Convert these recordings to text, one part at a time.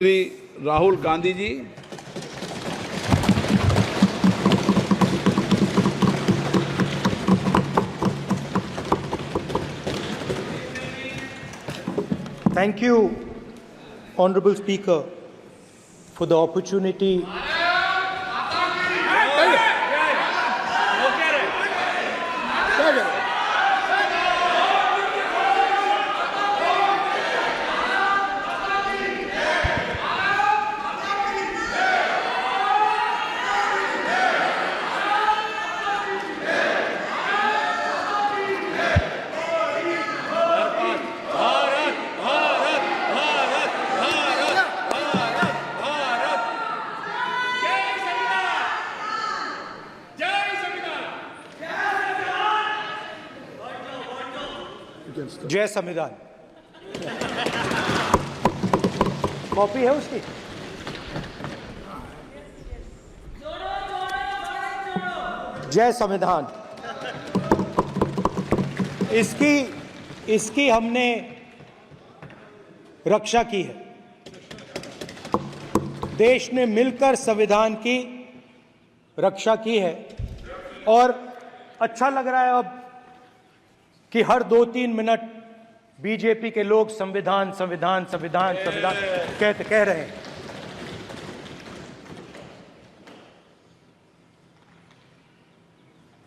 Shri Rahul Gandhi ji. Thank you, Honorable Speaker, for the opportunity. जय संविधान। Copy है उसकी? जय संविधान। इसकी हमने रक्षा की है। देश ने मिलकर संविधान की रक्षा की है और अच्छा लग रहा है अब कि हर 2-3 मिनट बीजेपी के लोग संविधान संविधान संविधान संविधान कह रहे हैं।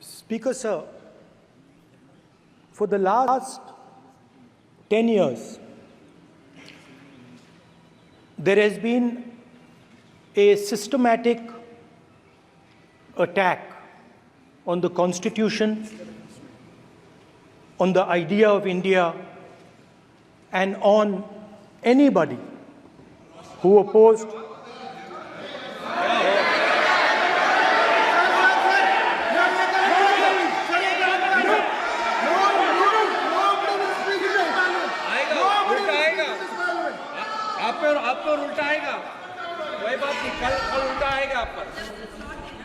Speaker sir, for the last 10 years, there has been a systematic attack on the Constitution, on the idea of India, and on anybody who opposed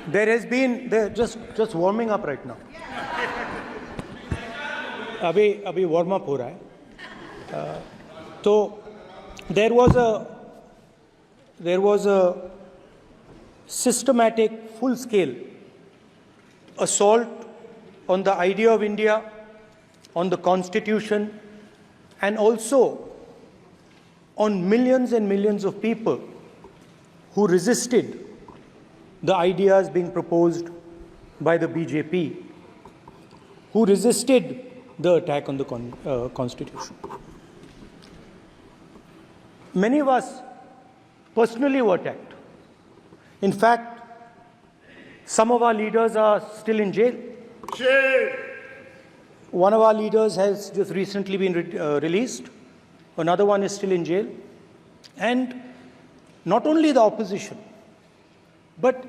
There has been just warming up right now. अभी warm up हो रहा है। तो there was a systematic, full-scale assault on the idea of India, on the Constitution, and also on millions and millions of people who resisted the ideas being proposed by the BJP, who resisted the attack on the Constitution. Many of us personally were attacked. In fact, some of our leaders are still in jail. One of our leaders has just recently been released. Another one is still in jail. And not only the opposition, but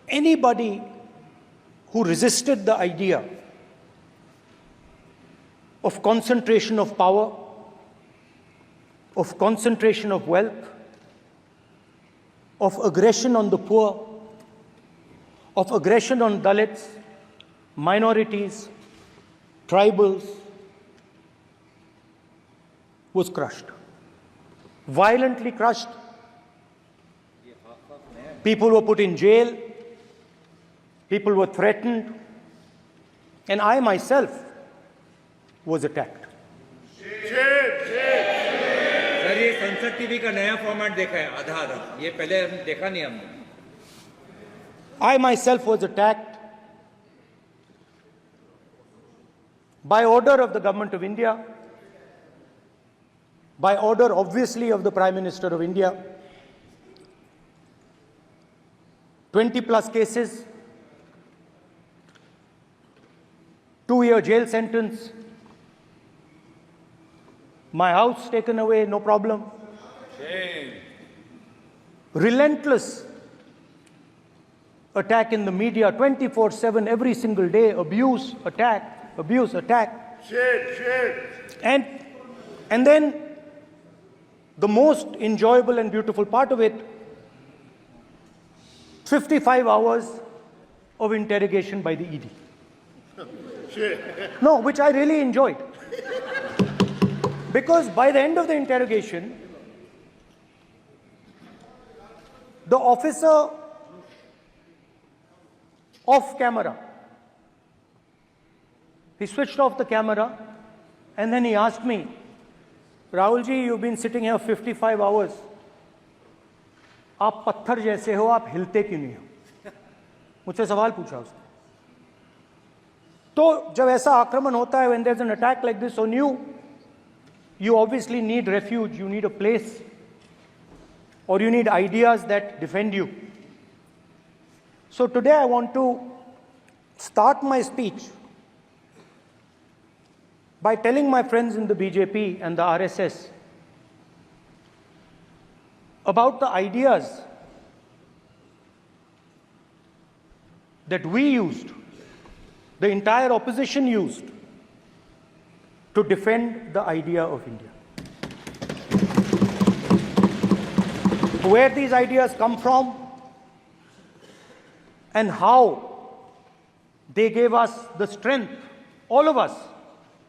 anybody who resisted the idea of concentration of power, of concentration of wealth, of aggression on the poor, of aggression on Dalits, minorities, tribals, was crushed. Violently crushed. People were put in jail. People were threatened. And I myself was attacked. Sir ये संसद TV का नया format देखा है आधा ये पहले देखा नहीं हमने। I myself was attacked by order of the government of India, by order obviously of the Prime Minister of India. 20+ cases, 2-year jail sentence, my house taken away, no problem. Relentless attack in the media, 24/7, every single day, abuse, attack, abuse, attack. And then the most enjoyable and beautiful part of it, 55 hours of interrogation by the ED. No, which I really enjoyed. Because by the end of the interrogation, the officer off camera, he switched off the camera and then he asked me, Rahul ji, you've been sitting here 55 hours. आप पत्थर जैसे हो, आप हिलते क्यों नहीं हो? मुझसे सवाल पूछा उसने. तो जब ऐसा आक्रमण होता है, when there's an attack like this on you, you obviously need refuge, you need a place, or you need ideas that defend you. So today I want to start my speech by telling my friends in the BJP and the RSS about the ideas that we used, the entire opposition used, to defend the idea of India. Where these ideas come from and how they gave us the strength, all of us,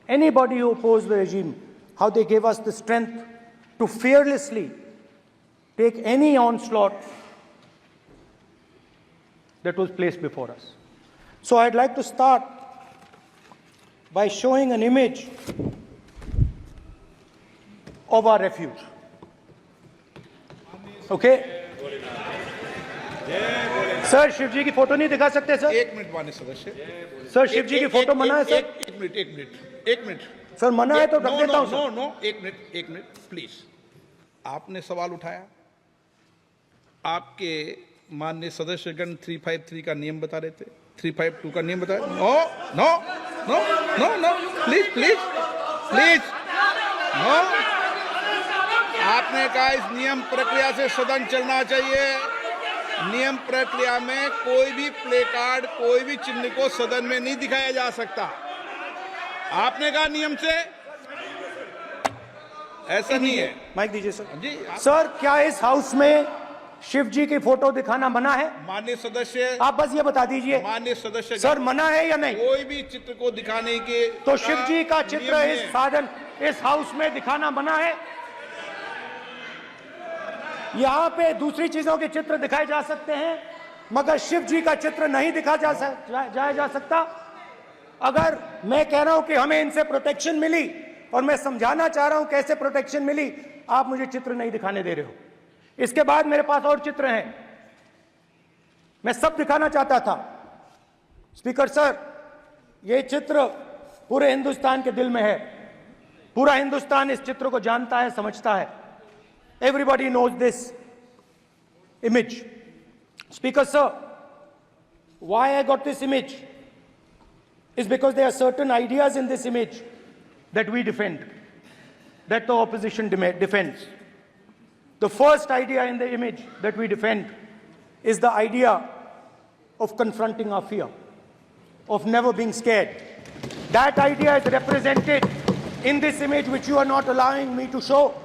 anybody who opposed the regime, how they gave us the strength to fearlessly take any onslaught that was placed before us. So I'd like to start by showing an image of our refuge. Okay? Sir Shiv ji की photo नहीं दिखा सकते sir? एक minute माननीय सदस्य. Sir Shiv ji की photo मना है सर? एक मिनट सर मना है तो रख देता हूं सर. नो एक मिनट प्लीज. आपने सवाल उठाया, आपके माननीय सदस्यगण 353 का नियम बता रहे थे, 352 का नियम बताया. No please no. आपने कहा इस नियम प्रक्रिया से सदन चलना चाहिए. नियम प्रक्रिया में कोई भी प्ले कार्ड, कोई भी चिन्ह को सदन में नहीं दिखाया जा सकता. आपने कहा नियम से, ऐसा नहीं है. माइक दीजिए सर. जी सर क्या इस हाउस में शिव जी की फोटो दिखाना मना है? माननीय सदस्य, आप बस ये बता दीजिए. माननीय सदस्य सर मना है या नहीं? कोई भी चित्र को दिखाने के तो शिव जी का चित्र इस हाउस में दिखाना मना है. यहां पे दूसरी चीजों के चित्र दिखाए जा सकते हैं, मगर शिव जी का चित्र नहीं दिखाया जा सकता. अगर मैं कह रहा हूं कि हमें इनसे प्रोटेक्शन मिली और मैं समझाना चाह रहा हूं कैसे प्रोटेक्शन मिली, आप मुझे चित्र नहीं दिखाने दे रहे हो. इसके बाद मेरे पास और चित्र हैं, मैं सब दिखाना चाहता था. स्पीकर सर, ये चित्र पूरे हिंदुस्तान के दिल में है. पूरा हिंदुस्तान इस चित्र को जानता है, समझता है. Everybody knows this image. Speaker sir, why I got this image is because there are certain ideas in this image that we defend, that the opposition defends. The first idea in the image that we defend is the idea of confronting our fear, of never being scared. That idea is represented in this image, which you are not allowing me to show,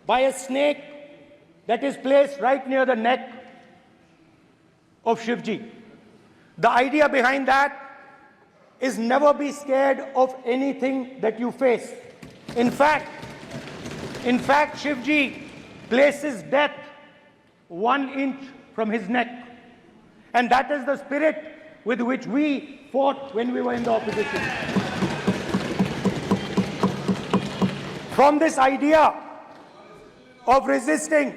by a snake that is placed right near the neck of Shivji. The idea behind that is never be scared of anything that you face. In fact, Shivji places death 1 inch from his neck. And that is the spirit with which we fought when we were in the opposition. From this idea of resisting,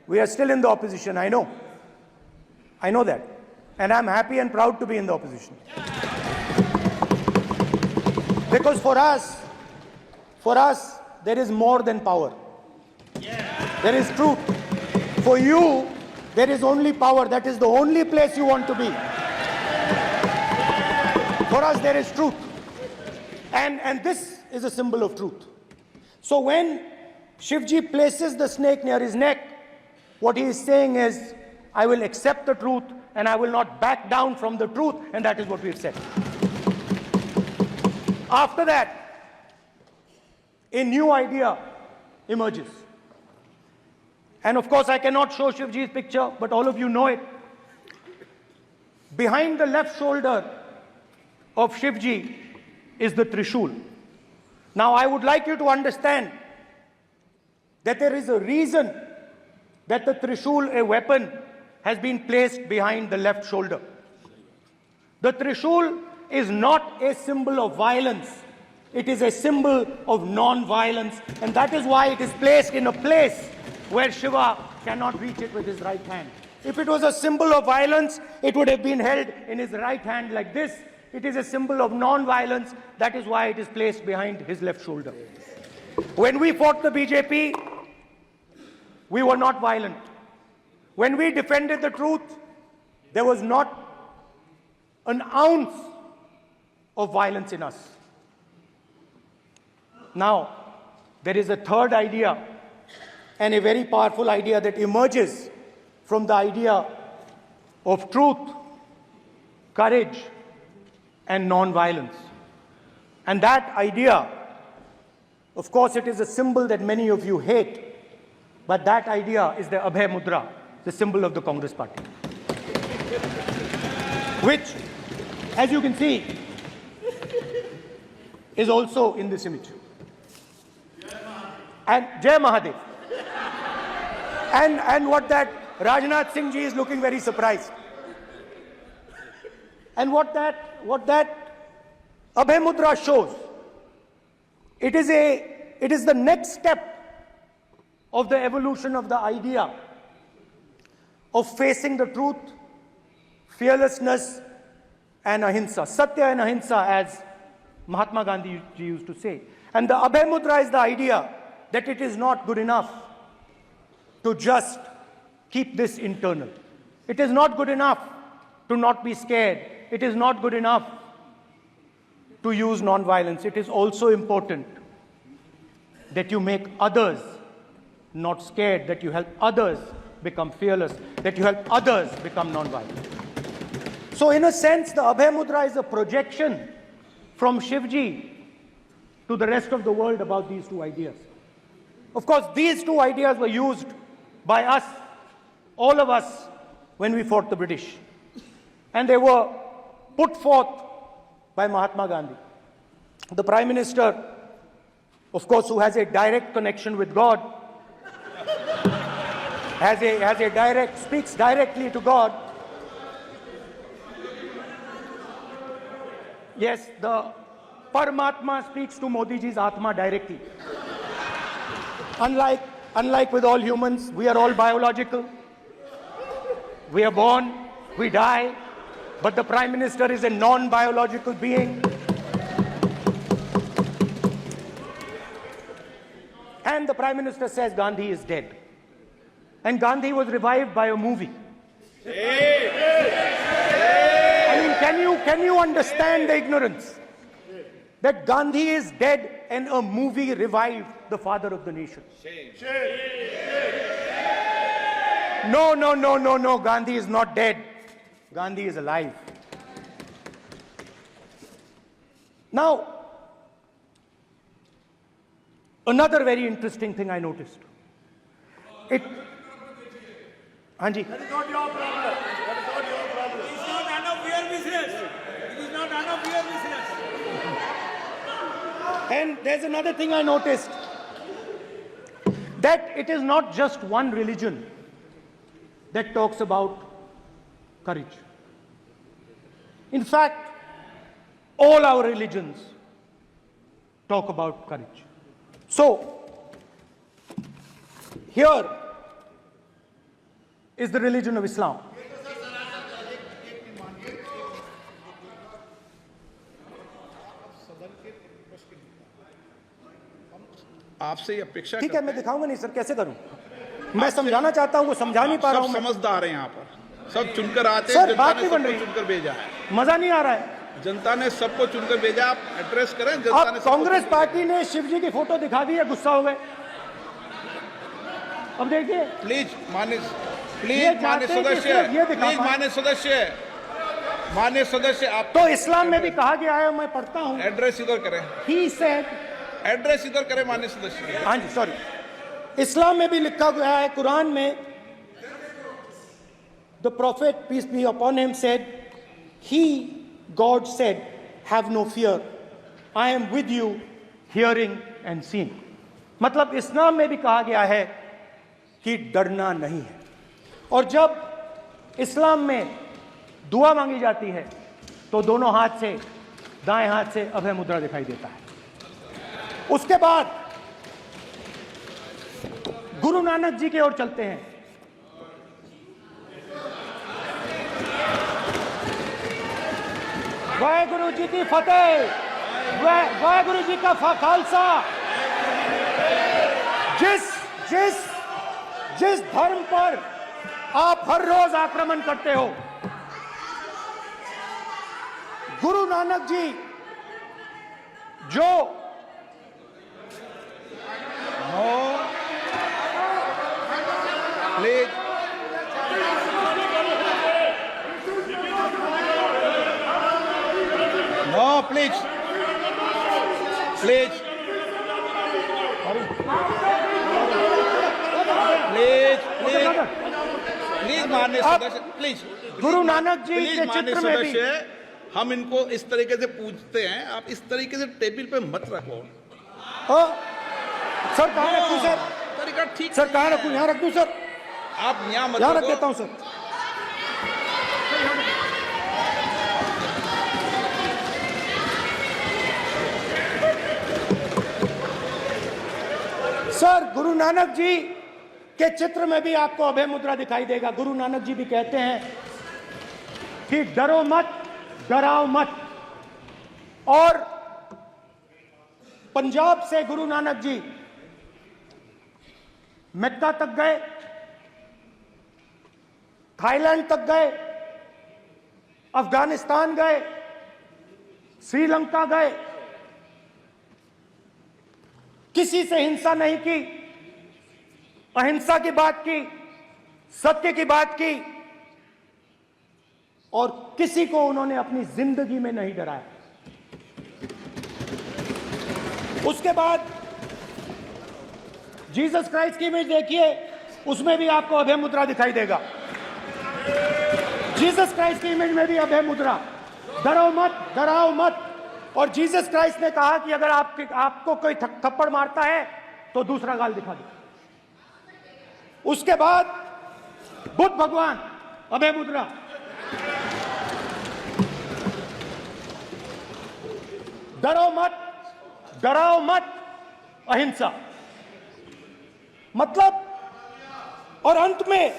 we are still in the opposition, I know. I know that. And I'm happy and proud to be in the opposition. Because for us, there is more than power. There is truth. For you, there is only power. That is the only place you want to be. For us, there is truth. And this is a symbol of truth. So when Shivji places the snake near his neck, what he is saying is, I will accept the truth and I will not back down from the truth, and that is what we have said. After that, a new idea emerges. And of course, I cannot show Shivji's picture, but all of you know it. Behind the left shoulder of Shivji is the Trishul. Now, I would like you to understand that there is a reason that the Trishul, a weapon, has been placed behind the left shoulder. The Trishul is not a symbol of violence. It is a symbol of non-violence, and that is why it is placed in a place where Shiva cannot reach it with his right hand. If it was a symbol of violence, it would have been held in his right hand like this. It is a symbol of non-violence. That is why it is placed behind his left shoulder. When we fought the BJP, we were not violent. When we defended the truth, there was not an ounce of violence in us. Now, there is a third idea, and a very powerful idea that emerges from the idea of truth, courage, and non-violence. And that idea, of course, it is a symbol that many of you hate, but that idea is the Abhay Mudra, the symbol of the Congress Party, which, as you can see, is also in this image. And Jai Mahadev. And what that Rajnath Singh ji is looking very surprised. And what that Abhay Mudra shows, it is the next step of the evolution of the idea of facing the truth, fearlessness, and ahimsa. Satya and ahimsa, as Mahatma Gandhi ji used to say. And the Abhay Mudra is the idea that it is not good enough to just keep this internal. It is not good enough to not be scared. It is not good enough to use non-violence. It is also important that you make others not scared, that you help others become fearless, that you help others become non-violent. So in a sense, the Abhay Mudra is a projection from Shivji to the rest of the world about these two ideas. Of course, these two ideas were used by us, all of us, when we fought the British. And they were put forth by Mahatma Gandhi. The Prime Minister, of course, who has a direct connection with God, speaks directly to God. Yes, the Paramatma speaks to Modi ji's Atma directly. Unlike with all humans, we are all biological. We are born, we die, but the Prime Minister is a non-biological being. And the Prime Minister says Gandhi is dead. And Gandhi was revived by a movie. I mean, can you understand the ignorance? That Gandhi is dead and a movie revived the father of the nation. No, Gandhi is not dead. Gandhi is alive. Now, another very interesting thing I noticed. Anji. That is not your problem. That is not your problem. It is not none of your business. It is not none of your business. And there's another thing I noticed. That it is not just one religion that talks about courage. In fact, all our religions talk about courage. So, here is the religion of Islam. आपसे ये अपेक्षा ठीक है, मैं दिखाऊंगा नहीं sir, कैसे करूं? मैं समझाना चाहता हूं, वो समझा नहीं पा रहा हूं। सब समझदार हैं यहाँ पर, सब चुनकर आते हैं। सर, बात नहीं बन रही, चुनकर भेजा है, मजा नहीं आ रहा है। जनता ने सबको चुनकर भेजा, आप एड्रेस करें। जनता ने कांग्रेस पार्टी ने शिवजी की फोटो दिखा दी है, गुस्सा हो गए। अब देखिए, प्लीज मान्य सदस्य आप तो इस्लाम में भी कहा गया है, मैं पढ़ता हूं, एड्रेस इधर करें। He said, एड्रेस इधर करें मान्य सदस्य। हाँ जी, सॉरी, इस्लाम में भी लिखा गया है, कुरान में, the prophet peace be upon him said, God said, have no fear, I am with you, hearing and seeing. मतलब इस्लाम में भी कहा गया है, कि डरना नहीं है। और जब इस्लाम में दुआ मांगी जाती है तो दोनों हाथ से, दाएं हाथ से अभय मुद्रा दिखाई देता है। उसके बाद गुरु नानक जी की ओर चलते हैं। वाहेगुरु जी की फतेह, वाहेगुरु जी का खालसा। जिस धर्म पर आप हर रोज आक्रमण करते हो, गुरु नानक जी जो please no, please please please please please माननीय सदस्य, please Guru Nanak ji please के माननीय चित्र में भी सदस्य, हम इनको इस तरीके से पूछते हैं, आप इस तरीके से टेबल पे मत रखो। सर कहाँ रखूं सर? तरीका ठीक सर कहाँ नहीं रखूं? है। यहाँ रख दूं सर? आप यहाँ मत यहाँ रख रखो। देता हूं सर। सर गुरु नानक जी के चित्र में भी आपको अभय मुद्रा दिखाई देगा। गुरु नानक जी भी कहते हैं कि डरो मत, डराओ मत। और पंजाब से गुरु नानक जी मक्का तक गए, थाईलैंड तक गए, अफगानिस्तान गए, श्रीलंका गए, किसी से हिंसा नहीं की, अहिंसा की बात की, सत्य की बात की, और किसी को उन्होंने अपनी जिंदगी में नहीं डराया। उसके बाद जीसस क्राइस्ट की इमेज देखिए, उसमें भी आपको अभय मुद्रा दिखाई देगा। जीसस क्राइस्ट की इमेज में भी अभय मुद्रा, डरो मत, डराओ मत। और जीसस क्राइस्ट ने कहा कि अगर आपको कोई थप्पड़ मारता है तो दूसरा गाल दिखा दो। उसके बाद बुद्ध भगवान, अभय मुद्रा। डरो मत, डराओ मत, अहिंसा। मतलब, और अंत में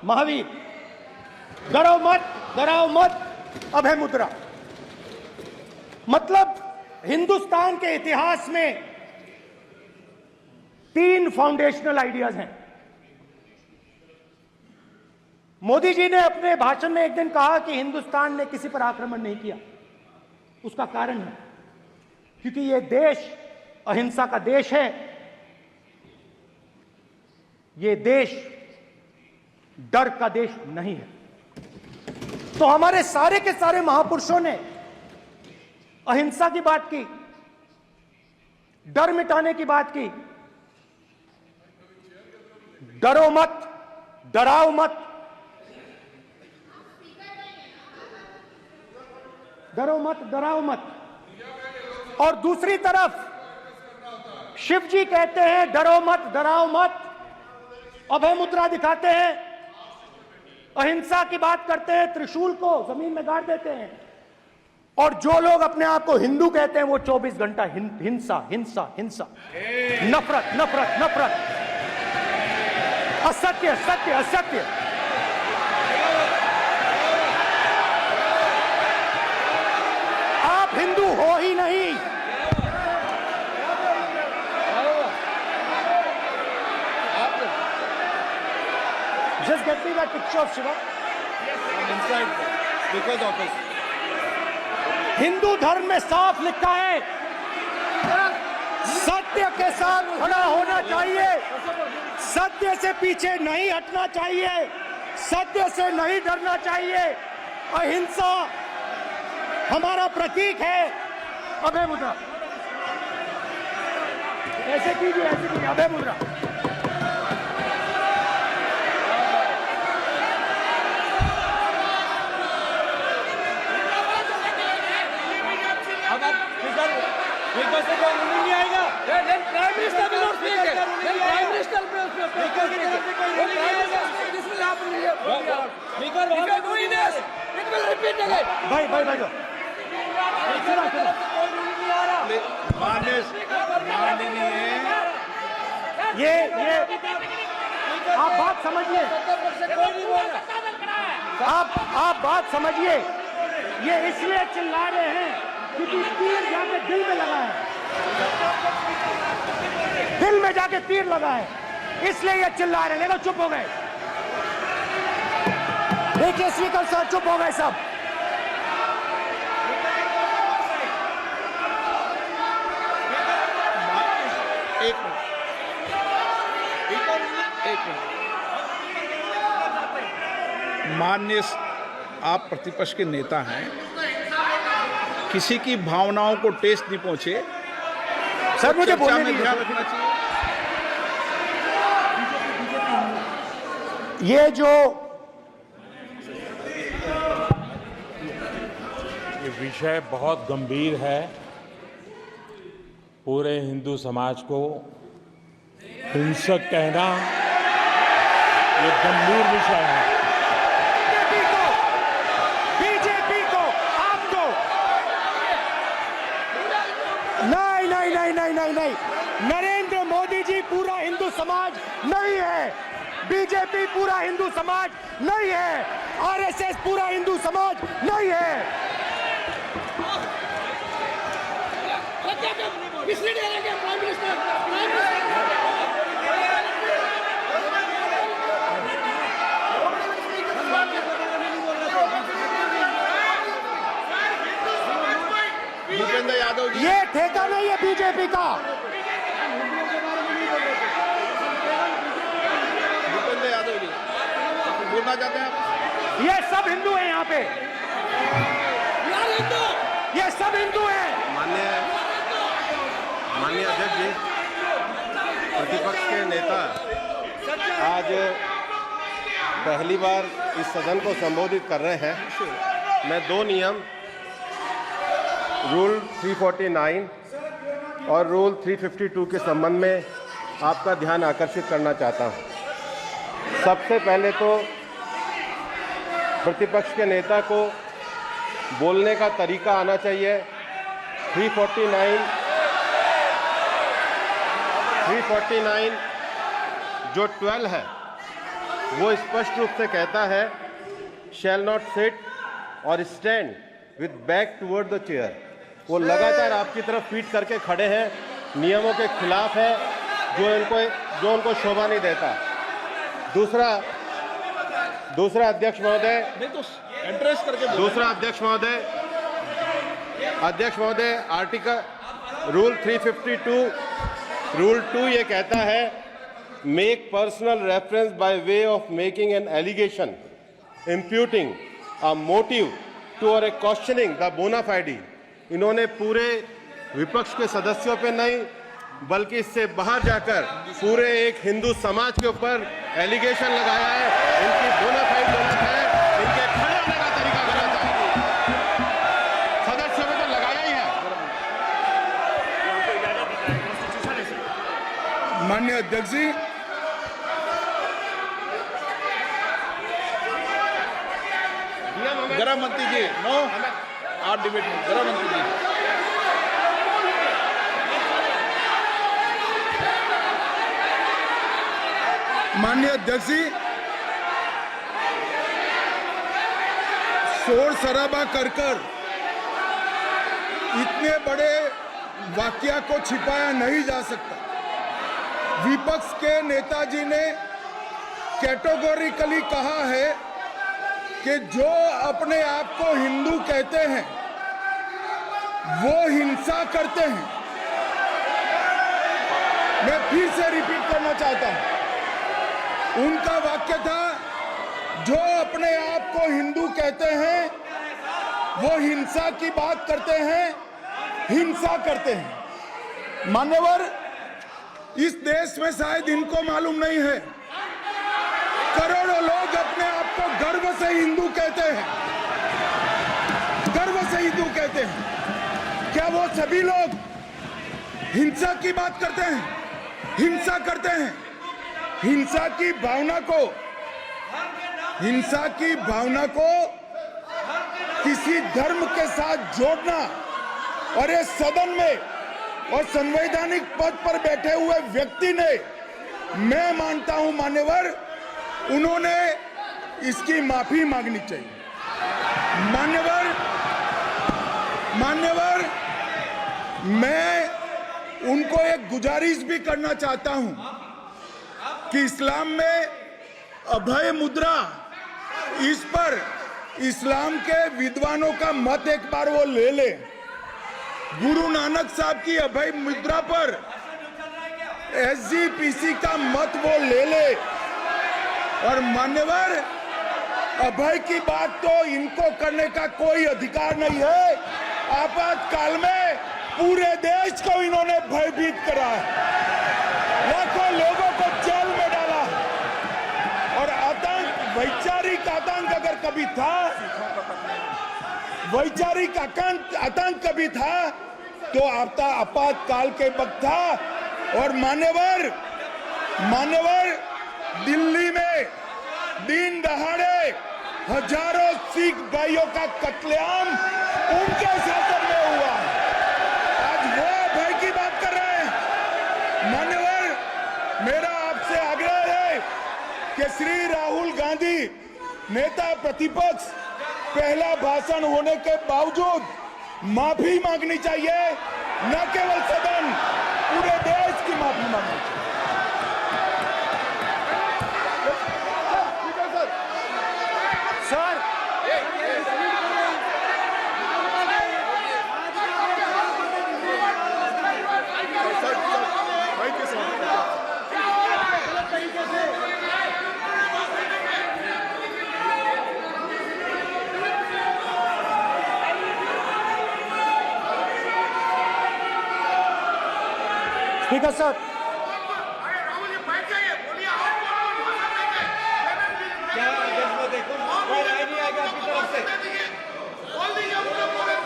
महावीर, डरो मत, डराओ मत, अभय मुद्रा। मतलब हिंदुस्तान के इतिहास में 3 फाउंडेशनल आइडियाज हैं। मोदी जी ने अपने भाषण में एक दिन कहा कि हिंदुस्तान ने किसी पर आक्रमण नहीं किया। उसका कारण है क्योंकि यह देश अहिंसा का देश है। यह देश डर का देश नहीं है। तो हमारे सारे के सारे महापुरुषों ने अहिंसा की बात की, डर मिटाने की बात की। डरो मत, डराओ मत, डरो मत, डराओ मत। और दूसरी तरफ शिव जी कहते हैं डरो मत, डराओ मत, अभय मुद्रा दिखाते हैं, अहिंसा की बात करते हैं, त्रिशूल को जमीन में गाड़ देते हैं। और जो लोग अपने आप को हिंदू कहते हैं वो 24 घंटा हिंसा, हिंसा, हिंसा, नफरत, नफरत, नफरत, असत्य, सत्य, असत्य। आप हिंदू हो ही नहीं। Just get me that picture of Shiva. inside because of this. Hindu धर्म में साफ लिखा है, सत्य के साथ खड़ा होना चाहिए, सत्य से पीछे नहीं हटना चाहिए, सत्य से नहीं डरना चाहिए। अहिंसा हमारा प्रतीक है। अभय मुद्रा ऐसे कीजिए, ऐसे कीजिए, अभय मुद्रा। नहीं आएगा। प्राइम मिनिस्टर भाई भाई भाई माननीय ये आप बात समझिए, आप बात समझिए। ये इसलिए चिल्ला रहे हैं क्योंकि तीर जाके दिल में लगा है, दिल में जाके तीर लगा है, इसलिए ये चिल्ला रहे हैं। देखो चुप हो गए, देखिए स्पीकर साहब चुप हो गए सब। एक मिनट। माननीय, आप प्रतिपक्ष के नेता हैं, किसी की भावनाओं को ठेस नहीं पहुंचे सर, मुझे चर्चा बोलने में दीजिए। ध्यान रखना चाहिए। ये जो ये विषय बहुत गंभीर है, पूरे हिंदू समाज को हिंसक कहना ये गंभीर विषय है। बीजेपी को आपको नहीं, नरेंद्र मोदी जी पूरा हिंदू समाज नहीं है, बीजेपी पूरा हिंदू समाज नहीं है, आरएसएस पूरा हिंदू समाज नहीं है। भूपेंद्र यादव जी, ये ठेका नहीं है बीजेपी का। भूपेंद्र यादव जी बोलना चाहते हैं आप? ये सब हिंदू हैं यहाँ पे, ये सब हिंदू हैं। माननीय अध्यक्ष जी, प्रतिपक्ष के नेता आज पहली बार इस सदन को संबोधित कर रहे हैं। मैं दो नियम, रूल 349 और रूल 352 के संबंध में आपका ध्यान आकर्षित करना चाहता हूं। सबसे पहले तो प्रतिपक्ष के नेता को बोलने का तरीका आना चाहिए। 349 जो 12 है वो स्पष्ट रूप से कहता है शैल नॉट सिट और stand with back toward the chair. वो लगातार आपकी तरफ पीठ करके खड़े हैं, नियमों के खिलाफ है, जो उनको शोभा नहीं देता। दूसरा अध्यक्ष महोदय, नहीं तो एड्रेस करके दूसरा अध्यक्ष महोदय आर्टिकल रूल 352 रूल 2 ये कहता है make personal reference by way of making an allegation imputing a motive to or a questioning the बोना फाइडी। इन्होंने पूरे विपक्ष के सदस्यों पे नहीं बल्कि इससे बाहर जाकर पूरे एक हिंदू समाज के ऊपर एलिगेशन लगाया है। इनकी बोना फाइड गलत है, इनके खड़े होने का तरीका गलत है। सदस्यों में तो लगाया ही है। माननीय अध्यक्ष जी, गृह मंत्री जी, नो आप डिबेट में गृह मंत्री जी। माननीय अध्यक्ष जी, शोर शराबा कर इतने बड़े वाकया को छिपाया नहीं जा सकता। विपक्ष के नेताजी ने कैटेगोरिकली कहा है कि जो अपने आप को हिंदू कहते हैं वो हिंसा करते हैं। मैं फिर से रिपीट करना चाहता हूं, उनका वाक्य था जो अपने आप को हिंदू कहते हैं वो हिंसा की बात करते हैं, हिंसा करते हैं। मान्यवर, इस देश में शायद इनको मालूम नहीं है, करोड़ों लोग अपने आप को गर्व से हिंदू कहते हैं, गर्व से हिंदू कहते हैं। क्या वो सभी लोग हिंसा की बात करते हैं, हिंसा करते हैं? हिंसा की भावना को किसी धर्म के साथ जोड़ना, और ये सदन में और संवैधानिक पद पर बैठे हुए व्यक्ति ने, मैं मानता हूं मान्यवर, उन्होंने इसकी माफी मांगनी चाहिए। मान्यवर, मैं उनको एक गुजारिश भी करना चाहता हूं कि इस्लाम में अभय मुद्रा, इस पर इस्लाम के विद्वानों का मत एक बार वो ले ले। गुरु नानक साहब की अभय मुद्रा पर SGPC का मत वो ले ले। और मान्यवर, अभय की बात तो इनको करने का कोई अधिकार नहीं है। आपातकाल में पूरे देश को इन्होंने भयभीत करा है, लाखों लोगों को जेल में डाला। और आतंक, वैचारिक आतंक अगर कभी था, वैचारिक आतंक कभी था तो आपातकाल के वक्त था। और मान्यवर, दिल्ली में दिन दहाड़े हजारों सिख भाइयों का कत्लेआम उनके शासन में हुआ। आज वो भय की बात कर रहे हैं। मान्यवर, मेरा आपसे आग्रह है कि श्री राहुल गांधी, नेता प्रतिपक्ष, पहला भाषण होने के बावजूद माफी मांगनी चाहिए। न केवल सदन, पूरे देश की माफी मांगनी चाहिए। सर, स्पीकर सर,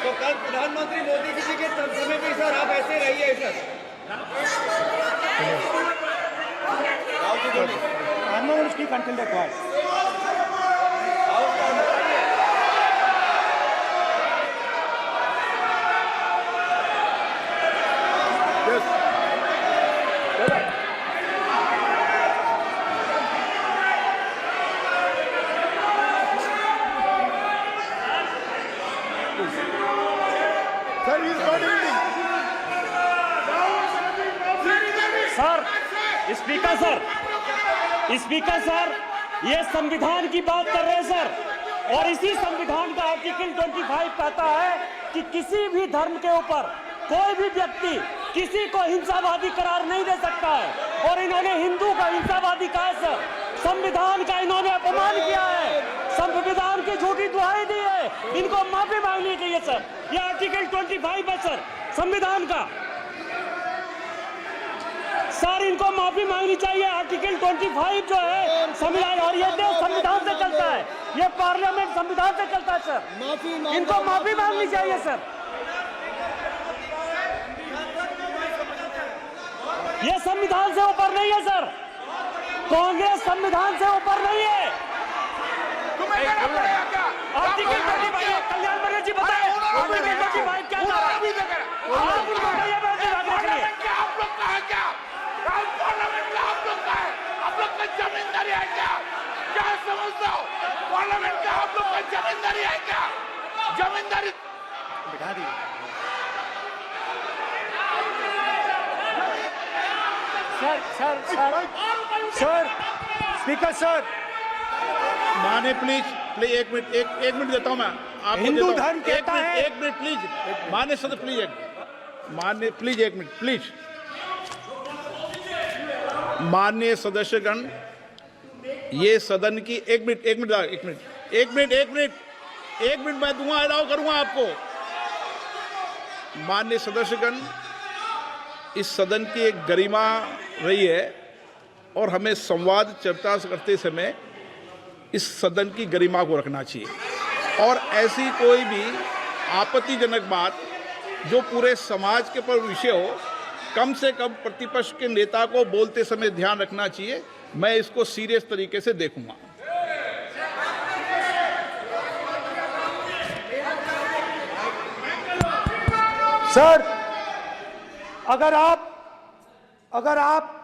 तो कल प्रधानमंत्री मोदी जी के समय भी सर आप ऐसे रहिए sir. I'm not going to speak until they're quiet. Speaker sir, ये संविधान की बात कर रहे हैं सर, और इसी संविधान का आर्टिकल 25 कहता है कि किसी भी धर्म के ऊपर कोई भी व्यक्ति किसी को हिंसावादी करार नहीं दे सकता है। और इन्होंने हिंदू का हिंसावादी कहा सर, संविधान का इन्होंने अपमान किया है, संविधान की झूठी दुहाई दी है, इनको माफी मांगनी चाहिए सर। ये आर्टिकल 25 है सर संविधान का, सर इनको माफी मांगनी चाहिए। आर्टिकल 25 जो है संविधान, और ये देश संविधान से चलता है, ये पार्लियामेंट संविधान से चलता है सर, इनको माफी मांगनी चाहिए सर। ये संविधान से ऊपर नहीं है सर, कांग्रेस संविधान से ऊपर नहीं है। आर्टिकल 25, कल्याण बनर्जी जी बताए आर्टिकल 25 क्या था? आप उनको कहिए आप लोग कहा क्या? पार्लियामेंट का आप लोग का है, आप लोग का जमींदारी है क्या? क्या समझते हो? पार्लियामेंट का आप लोग का जमींदारी है क्या? जमींदारी बिठा दी सर, स्पीकर सर, माने प्लीज एक मिनट देता हूं मैं आपको। हिंदू धर्म कहता है, एक मिनट प्लीज, माने सदस्य प्लीज, मान्य प्लीज एक मिनट प्लीज। माननीय सदस्यगण, ये सदन की एक मिनट मैं दूंगा, अलाउ करूंगा आपको। माननीय सदस्यगण, इस सदन की एक गरिमा रही है और हमें संवाद चर्चा करते समय इस सदन की गरिमा को रखना चाहिए। और ऐसी कोई भी आपत्तिजनक बात जो पूरे समाज के पर विषय हो, कम से कम प्रतिपक्ष के नेता को बोलते समय ध्यान रखना चाहिए। मैं इसको सीरियस तरीके से देखूंगा। सर, अगर आप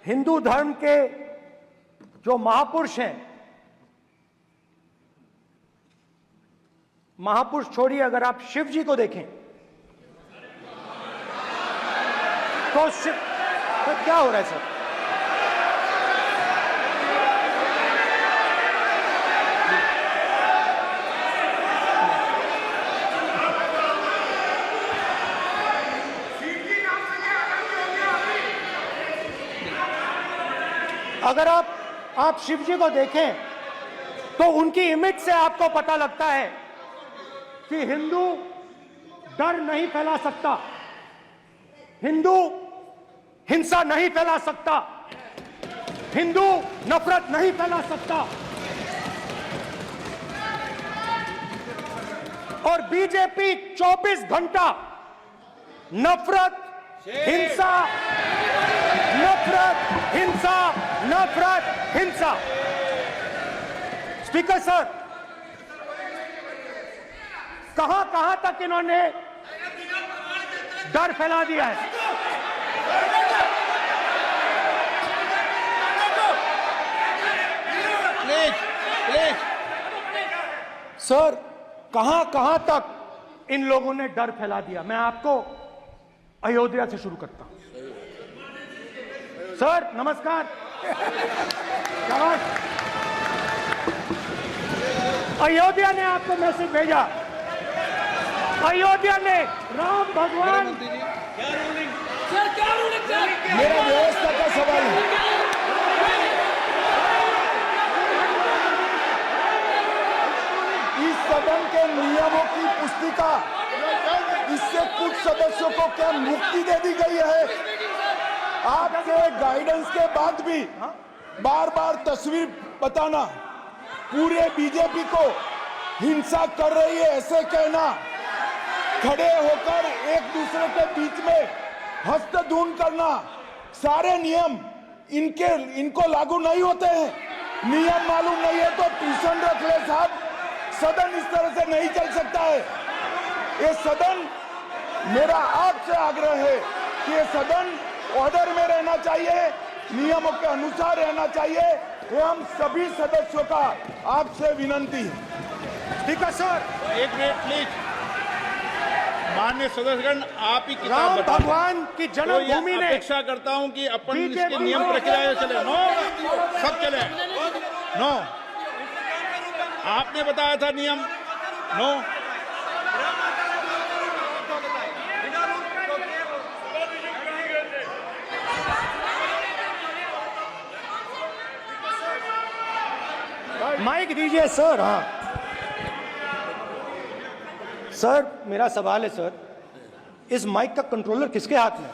हिंदू धर्म के जो महापुरुष हैं, महापुरुष छोड़िए, अगर आप शिव जी को देखें तो क्या हो रहा है सर? अगर आप शिव जी को देखें तो उनकी इमेज से आपको पता लगता है कि हिंदू डर नहीं फैला सकता, हिंदू हिंसा नहीं फैला सकता, हिंदू नफरत नहीं फैला सकता। और बीजेपी 24 घंटा नफरत, हिंसा, नफरत, हिंसा, नफरत, हिंसा। स्पीकर सर, कहां तक इन्होंने डर फैला दिया है? सर, कहां तक इन लोगों ने डर फैला दिया? मैं आपको अयोध्या से शुरू करता हूं। सर नमस्कार। अयोध्या ने आपको मैसेज भेजा, अयोध्या ने राम भगवान। मेरा व्यवस्था का सवाल है। इस सदन के नियमों की पुस्तिका, इससे कुछ सदस्यों को क्या मुक्ति दे दी गई है? आपके गाइडेंस के बाद भी बार बार तस्वीर बताना, पूरे बीजेपी को हिंसा कर रही है ऐसे कहना, खड़े होकर एक दूसरे के बीच में हस्तधून करना, सारे नियम इनको लागू नहीं होते हैं। नियम मालूम नहीं है तो ट्यूशन रख ले साहब। सदन इस तरह से नहीं चल सकता है। ये सदन, मेरा आपसे आग्रह है कि ये सदन ऑर्डर में रहना चाहिए, नियमों के अनुसार रहना चाहिए। ये हम सभी सदस्यों का आपसे विनंती है। स्पीकर सर, एक मिनट प्लीज। माननीय सदस्यगण, आप ही किताब राम बताएं। भगवान की जन्मभूमि तो ने अपेक्षा करता हूं कि अपन बीजेपी इसके नियम प्रक्रिया चले। नो, सब चले। नो, आपने बताया था नियम। नो, माइक दीजिए सर। हाँ सर, मेरा सवाल है सर, इस माइक का कंट्रोलर किसके हाथ में?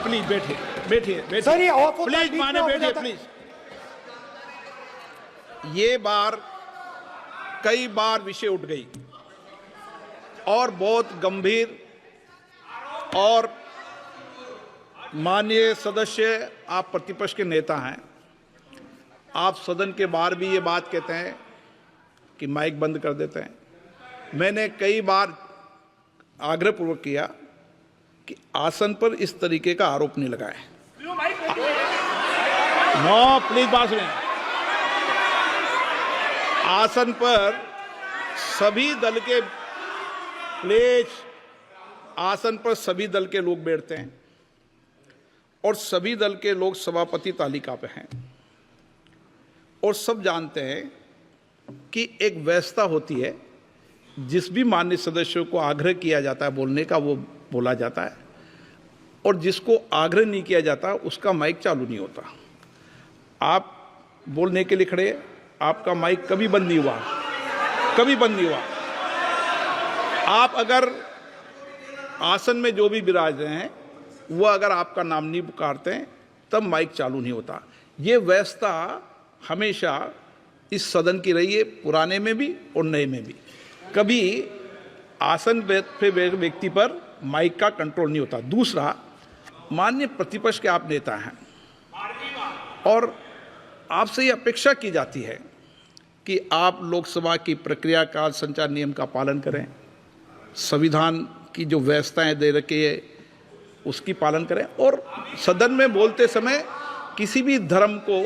प्लीज बैठिए। सर ये ऑफ होता है, प्लीज बीच में माने ऑफ हो बैठिए जाता है। प्लीज। ये बार कई बार विषय उठ गई और बहुत गंभीर, और माननीय सदस्य, आप प्रतिपक्ष के नेता हैं, आप सदन के बाहर भी ये बात कहते हैं कि माइक बंद कर देते हैं। मैंने कई बार आग्रहपूर्वक किया कि आसन पर इस तरीके का आरोप नहीं लगाएं। नो, प्लीज बात सुनिए। आसन पर सभी दल के, प्लीज, आसन पर सभी दल के लोग बैठते हैं और सभी दल के लोग सभापति तालिका पे हैं, और सब जानते हैं कि एक व्यवस्था होती है, जिस भी माननीय सदस्यों को आग्रह किया जाता है बोलने का वो बोला जाता है, और जिसको आग्रह नहीं किया जाता उसका माइक चालू नहीं होता। आप बोलने के लिए खड़े, आपका माइक कभी बंद नहीं हुआ, कभी बंद नहीं हुआ। आप अगर आसन में जो भी विराज रहे हैं वो अगर आपका नाम नहीं पुकारते हैं तब माइक चालू नहीं होता। ये व्यवस्था हमेशा इस सदन की रही है, पुराने में भी और नए में भी। कभी आसन पे व्यक्ति पर माइक का कंट्रोल नहीं होता। दूसरा, माननीय प्रतिपक्ष के आप नेता हैं और आपसे ये अपेक्षा की जाती है कि आप लोकसभा की प्रक्रिया का संचार नियम का पालन करें, संविधान की जो व्यवस्थाएं दे रखी है उसकी पालन करें, और सदन में बोलते समय किसी भी धर्म को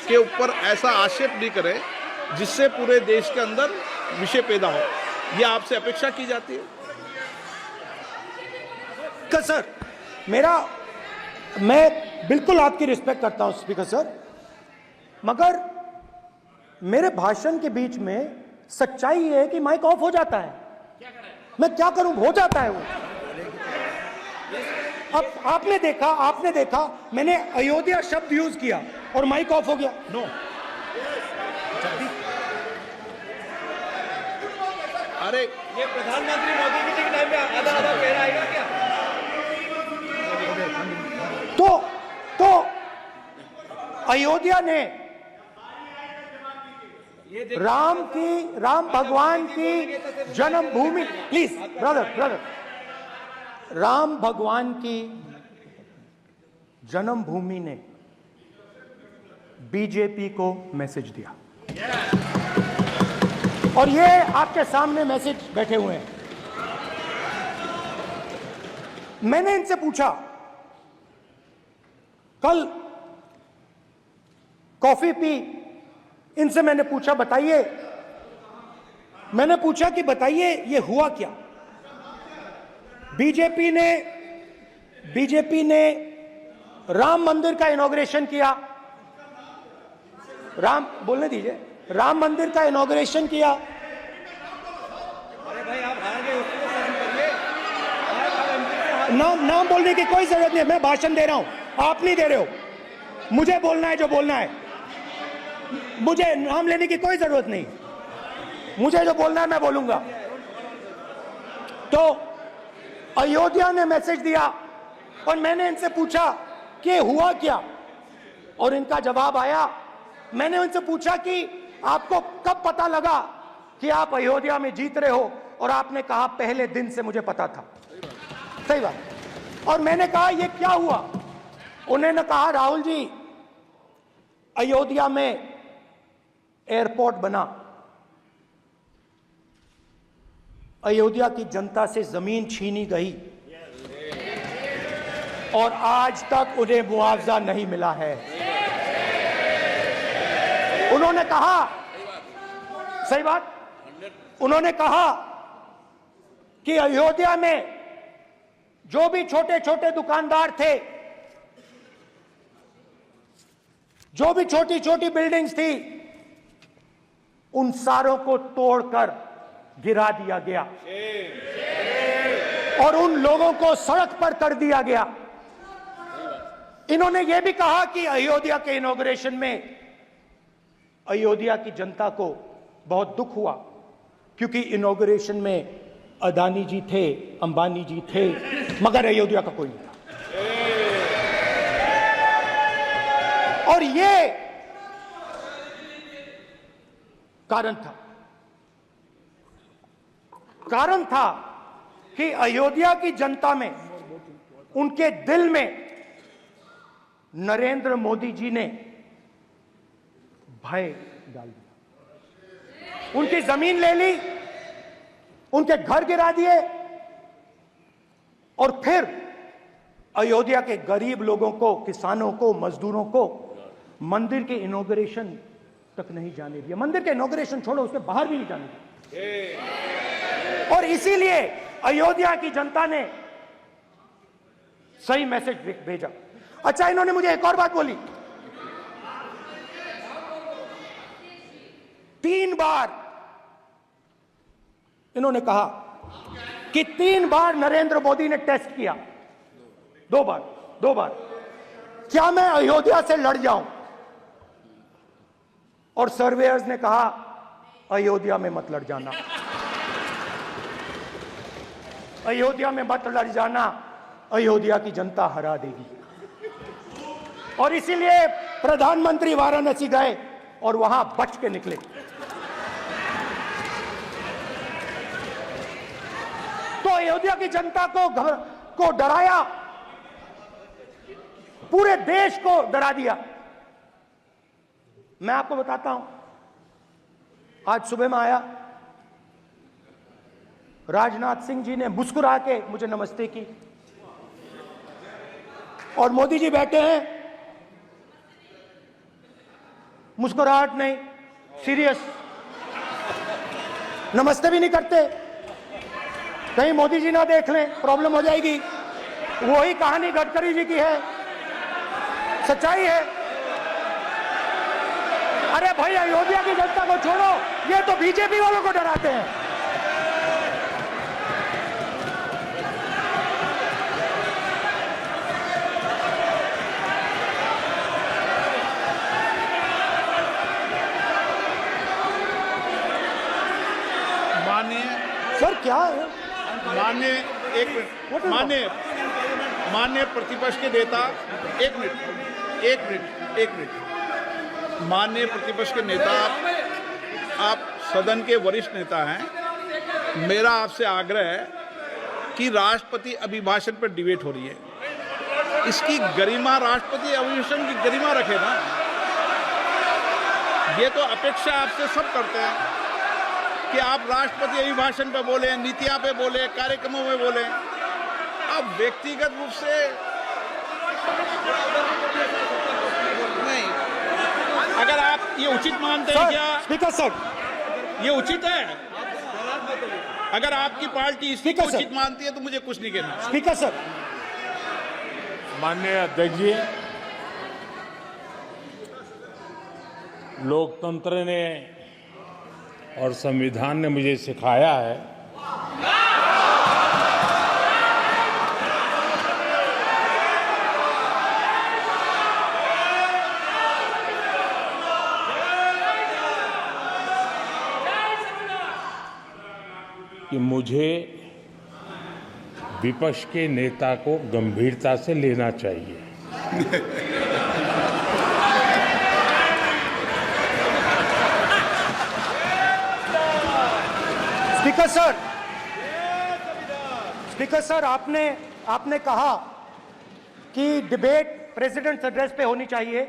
के ऊपर ऐसा आक्षेप नहीं करें जिससे पूरे देश के अंदर विषय पैदा हो। यह आपसे अपेक्षा की जाती है। सर, मैं बिल्कुल आपकी रिस्पेक्ट करता हूं स्पीकर सर, मगर मेरे भाषण के बीच में सच्चाई है कि माइक ऑफ हो जाता है। मैं क्या करूं, हो जाता है वो। अब आपने देखा मैंने अयोध्या शब्द यूज किया और माइक ऑफ हो गया। नो, अरे ये प्रधानमंत्री मोदी जी के टाइम में आधा आधा कह रहा है क्या? तो अयोध्या ने राम भगवान की जन्मभूमि, प्लीज ब्रदर, राम भगवान की जन्मभूमि ने बीजेपी को मैसेज दिया, और ये आपके सामने मैसेज बैठे हुए हैं। मैंने इनसे पूछा, कल कॉफी पी, इनसे मैंने पूछा बताइए ये हुआ क्या। बीजेपी ने राम मंदिर का इनॉग्रेशन किया, बोलने दीजिए, राम मंदिर का इनॉग्रेशन किया। अरे भाई आप हार गए, उसको सहन करिए। नाम बोलने की कोई जरूरत नहीं है, मैं भाषण दे रहा हूं, आप नहीं दे रहे हो। मुझे बोलना है जो बोलना है, मुझे नाम लेने की कोई जरूरत नहीं, मुझे जो बोलना है मैं बोलूंगा। तो अयोध्या ने मैसेज दिया और मैंने इनसे पूछा कि हुआ क्या, और इनका जवाब आया। मैंने उनसे पूछा कि आपको कब पता लगा कि आप अयोध्या में जीत रहे हो, और आपने कहा पहले दिन से मुझे पता था। सही बात। और मैंने कहा ये क्या हुआ, उन्होंने कहा राहुल जी अयोध्या में एयरपोर्ट बना, अयोध्या की जनता से जमीन छीनी गई और आज तक उन्हें मुआवजा नहीं मिला है। उन्होंने कहा, सही बात, उन्होंने कहा कि अयोध्या में जो भी छोटे छोटे दुकानदार थे, जो भी छोटी छोटी बिल्डिंग्स थी, उन सारों को तोड़कर गिरा दिया गया और उन लोगों को सड़क पर कर दिया गया। इन्होंने यह भी कहा कि अयोध्या के इनॉग्रेशन में अयोध्या की जनता को बहुत दुख हुआ, क्योंकि इनॉग्रेशन में अदानी जी थे, अंबानी जी थे, मगर अयोध्या का कोई नहीं था। और ये कारण था कि अयोध्या की जनता में, उनके दिल में नरेंद्र मोदी जी ने भय डाल दिया। उनकी जमीन ले ली, उनके घर गिरा दिए, और फिर अयोध्या के गरीब लोगों को, किसानों को, मजदूरों को मंदिर के इनॉग्रेशन तक नहीं जाने दिया। मंदिर के इनॉग्रेशन छोड़ो, उसके बाहर भी नहीं जाने दिया। और इसीलिए अयोध्या की जनता ने सही मैसेज भेजा। अच्छा, इन्होंने मुझे एक और बात बोली, 3 बार इन्होंने कहा कि 3 बार नरेंद्र मोदी ने टेस्ट किया, 2 बार क्या मैं अयोध्या से लड़ जाऊं, और सर्वेयर्स ने कहा अयोध्या में मत लड़ जाना, अयोध्या में मत लड़ जाना, अयोध्या की जनता हरा देगी। और इसीलिए प्रधानमंत्री वाराणसी गए और वहां बच के निकले। तो अयोध्या की जनता को डराया, पूरे देश को डरा दिया। मैं आपको बताता हूं, आज सुबह में आया, राजनाथ सिंह जी ने मुस्कुरा के मुझे नमस्ते की और मोदी जी बैठे हैं, मुस्कुराहट नहीं, सीरियस, नमस्ते भी नहीं करते। कहीं मोदी जी ना देख लें, प्रॉब्लम हो जाएगी। वही कहानी गडकरी जी की है, सच्चाई है। अरे भाई, अयोध्या की जनता को छोड़ो, ये तो बीजेपी वालों को डराते हैं। माननीय सर क्या है? माननीय एक मिनट, माननीय प्रतिपक्ष के नेता, एक मिनट, माननीय प्रतिपक्ष के नेता, आप सदन के वरिष्ठ नेता हैं। मेरा आपसे आग्रह है कि राष्ट्रपति अभिभाषण पर डिबेट हो रही है, इसकी गरिमा, राष्ट्रपति अभिभाषण की गरिमा रखे ना। ये तो अपेक्षा आपसे सब करते हैं कि आप राष्ट्रपति अभिभाषण पे बोले, नीतियां पे बोले, कार्यक्रमों में बोले। आप व्यक्तिगत रूप से नहीं, अगर आप ये उचित मानते हैं क्या? स्पीकर सर, ये उचित है? अगर आपकी पार्टी इसको उचित मानती है तो मुझे कुछ नहीं कहना। स्पीकर सर, माननीय अध्यक्ष जी, लोकतंत्र ने और संविधान ने मुझे सिखाया है कि मुझे विपक्ष के नेता को गंभीरता से लेना चाहिए। स्पीकर सर, आपने कहा कि डिबेट प्रेसिडेंट्स एड्रेस पे होनी चाहिए।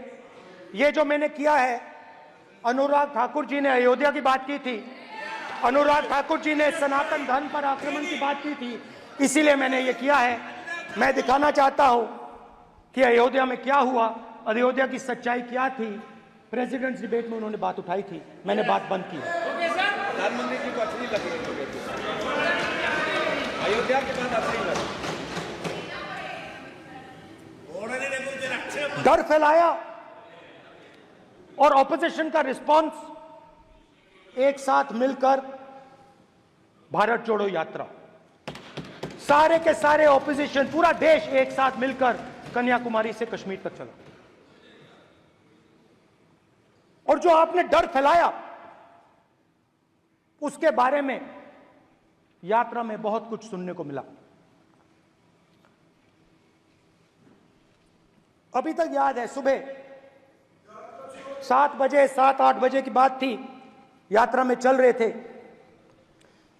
ये जो मैंने किया है, अनुराग ठाकुर जी ने अयोध्या की बात की थी, अनुराग ठाकुर जी ने सनातन धर्म पर आक्रमण की बात की थी, इसीलिए मैंने ये किया है। मैं दिखाना चाहता हूं कि अयोध्या में क्या हुआ, अयोध्या की सच्चाई क्या थी। प्रेसिडेंट्स डिबेट में उन्होंने बात उठाई थी, मैंने बात बंद की। प्रधानमंत्री जी को अच्छी लगी अयोध्या के बाद अच्छी लगी, डर फैलाया और ऑपोजिशन का रिस्पांस एक साथ मिलकर भारत जोड़ो यात्रा, सारे के सारे ऑपोजिशन, पूरा देश एक साथ मिलकर कन्याकुमारी से कश्मीर तक चला। और जो आपने डर फैलाया, उसके बारे में यात्रा में बहुत कुछ सुनने को मिला। अभी तक याद है, सुबह 7 बजे, 7-8 बजे की बात थी, यात्रा में चल रहे थे।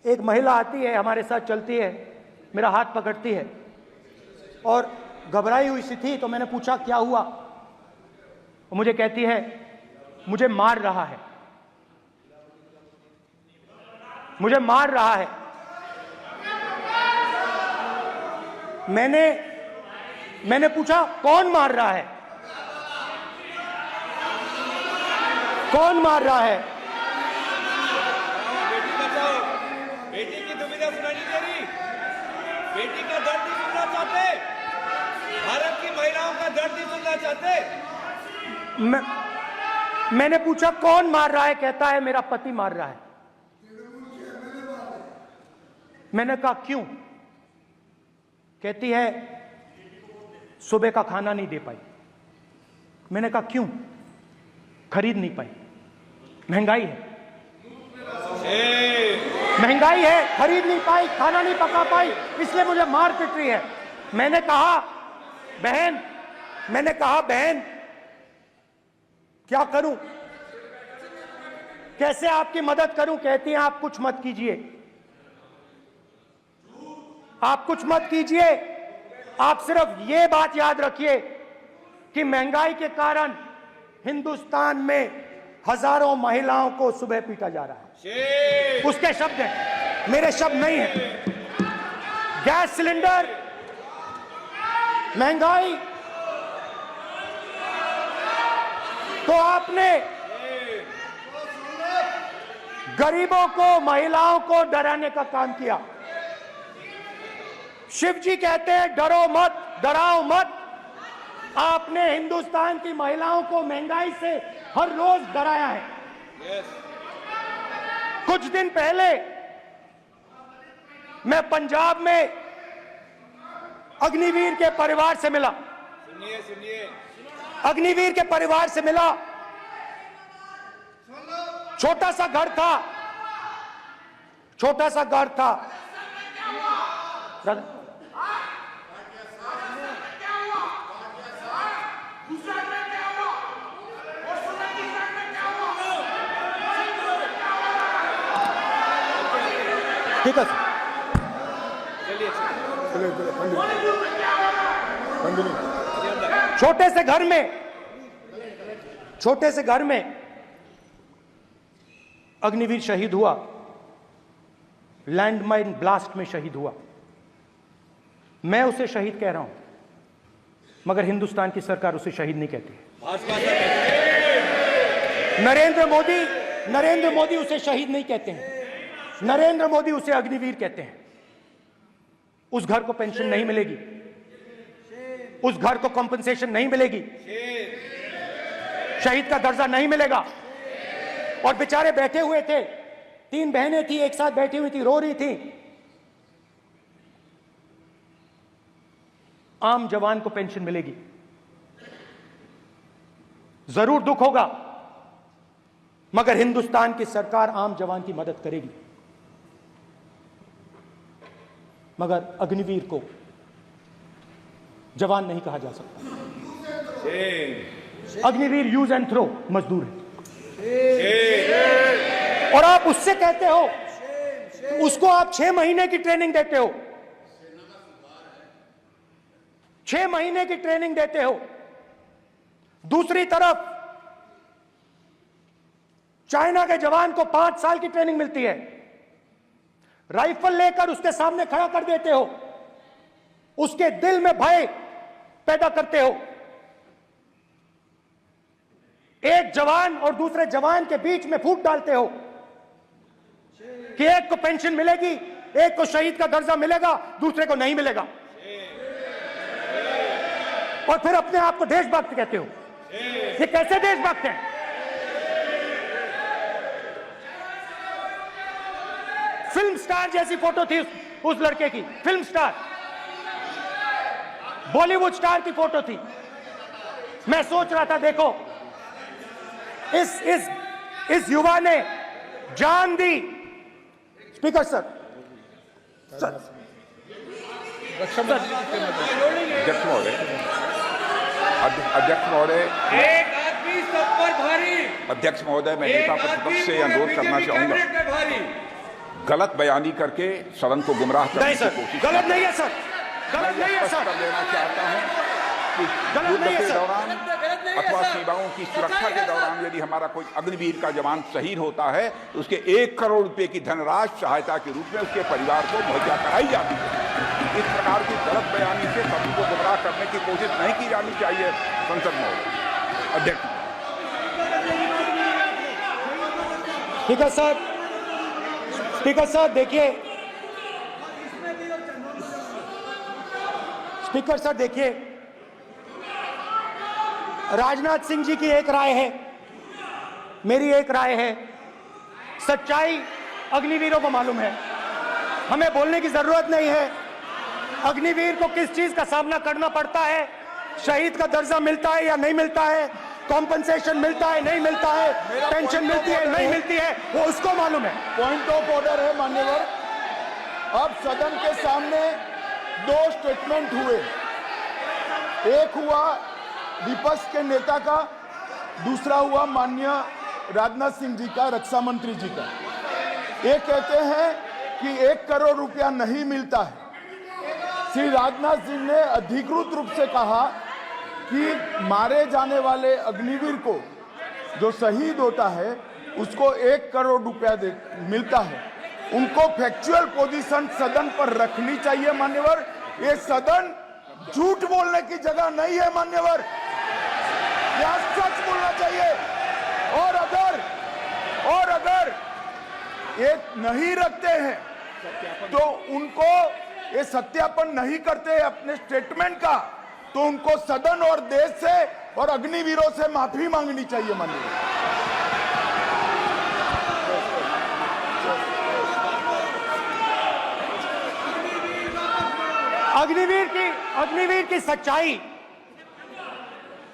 एक महिला आती है, हमारे साथ चलती है, मेरा हाथ पकड़ती है और घबराई हुई सी थी। तो मैंने पूछा क्या हुआ, वो मुझे कहती है मुझे मार रहा है, मुझे मार रहा है। मैंने पूछा कौन मार रहा है, कौन मार रहा है? बेटी बचाओ, बेटी की दुविधा सुनाई नहीं दे रही, बेटी का दर्द नहीं सुनना चाहते, भारत की महिलाओं का दर्द नहीं सुनना चाहते। मैंने पूछा कौन मार रहा है, कहता है मेरा पति मार रहा है। मैंने कहा क्यों? कहती है सुबह का खाना नहीं दे पाई। मैंने कहा क्यों? खरीद नहीं पाई, महंगाई है, महंगाई है, खरीद नहीं पाई, खाना नहीं पका पाई, इसलिए मुझे मार पिट रही है। मैंने कहा बहन क्या करूं, कैसे आपकी मदद करूं? कहती हैं आप कुछ मत कीजिए, आप कुछ मत कीजिए, आप सिर्फ ये बात याद रखिए कि महंगाई के कारण हिंदुस्तान में हजारों महिलाओं को सुबह पीटा जा रहा है। उसके शब्द हैं, मेरे शब्द नहीं है। गैस सिलेंडर, महंगाई, तो आपने गरीबों को, महिलाओं को डराने का काम किया। शिव जी कहते हैं डरो मत, डराओ मत। आपने हिंदुस्तान की महिलाओं को महंगाई से हर रोज डराया है। कुछ दिन पहले मैं पंजाब में अग्निवीर के परिवार से मिला। सुनिए अग्निवीर के परिवार से मिला। छोटा सा घर था, छोटा सा घर था। ठीक है सर, छोटे से घर में अग्निवीर शहीद हुआ, लैंडमाइन ब्लास्ट में शहीद हुआ। मैं उसे शहीद कह रहा हूं, मगर हिंदुस्तान की सरकार उसे शहीद नहीं कहती। नरेंद्र मोदी उसे शहीद नहीं कहते हैं। नरेंद्र मोदी उसे अग्निवीर कहते हैं। उस घर को पेंशन नहीं मिलेगी, उस घर को कॉम्पनसेशन नहीं मिलेगी, शहीद का दर्जा नहीं मिलेगा। और बेचारे बैठे हुए थे, 3 बहनें थी, एक साथ बैठी हुई थी, रो रही थी। आम जवान को पेंशन मिलेगी, जरूर दुख होगा, मगर हिंदुस्तान की सरकार आम जवान की मदद करेगी। मगर अग्निवीर को जवान नहीं कहा जा सकता। अग्निवीर यूज एंड थ्रो मजदूर है। और आप उससे कहते हो, उसको आप 6 महीने की ट्रेनिंग देते हो, 6 महीने की ट्रेनिंग देते हो। दूसरी तरफ चाइना के जवान को 5 साल की ट्रेनिंग मिलती है। राइफल लेकर उसके सामने खड़ा कर देते हो, उसके दिल में भय पैदा करते हो। एक जवान और दूसरे जवान के बीच में फूट डालते हो कि एक को पेंशन मिलेगी, एक को शहीद का दर्जा मिलेगा, दूसरे को नहीं मिलेगा। और फिर अपने आप को देशभक्त कहते हो। ये कैसे देशभक्त हैं? फिल्म स्टार जैसी फोटो थी उस लड़के की, फिल्म स्टार, बॉलीवुड स्टार की फोटो थी। मैं सोच रहा था, देखो इस युवा ने जान दी। स्पीकर सर, अध्यक्ष महोदय, एक आदमी सब पर भारी। अध्यक्ष महोदय, मैं नेता प्रतिपक्ष से अनुरोध करना चाहूंगा, गलत बयानी करके सदन को गुमराह करने की कोशिश गलत नहीं है सर, गलत नहीं है सर, कर देना चाहता हूं कि युद्ध के दौरान अथवा सीमाओं की सुरक्षा के दौरान यदि हमारा कोई अग्निवीर का जवान शहीद होता है तो उसके 1 करोड़ रुपए की धनराशि सहायता के रूप में उसके परिवार को मुहैया कराई जाती है। इस प्रकार की गलत बयानी से सभी को गुमराह करने की कोशिश नहीं की जानी चाहिए। संसद में अध्यक्ष। ठीक है सर। स्पीकर सर देखिए, स्पीकर सर देखिए, राजनाथ सिंह जी की एक राय है, मेरी एक राय है। सच्चाई अग्निवीरों को मालूम है, हमें बोलने की जरूरत नहीं है। अग्निवीर को किस चीज का सामना करना पड़ता है, शहीद का दर्जा मिलता है या नहीं मिलता है, कॉम्पनसेशन मिलता है नहीं मिलता है, पेंशन मिलती है नहीं मिलती है, वो उसको मालूम है। पॉइंट ऑफ ऑर्डर है मान्यवर। अब सदन के सामने 2 स्टेटमेंट हुए, एक हुआ विपक्ष के नेता का, दूसरा हुआ माननीय राजनाथ सिंह जी का, रक्षा मंत्री जी का। ये कहते हैं कि 1 करोड़ रुपया नहीं मिलता है। श्री राजनाथ सिंह ने अधिकृत रूप से कहा कि मारे जाने वाले अग्निवीर को जो शहीद होता है उसको 1 करोड़ रुपया मिलता है। उनको फैक्चुअल पोजीशन सदन पर रखनी चाहिए मान्यवर। ये सदन झूठ बोलने की जगह नहीं है मान्यवर, यह सच बोलना चाहिए। और अगर ये नहीं रखते हैं तो उनको ये सत्यापन नहीं करते अपने स्टेटमेंट का, तो उनको सदन और देश से और अग्निवीरों से माफी मांगनी चाहिए माननीय। अग्निवीर की सच्चाई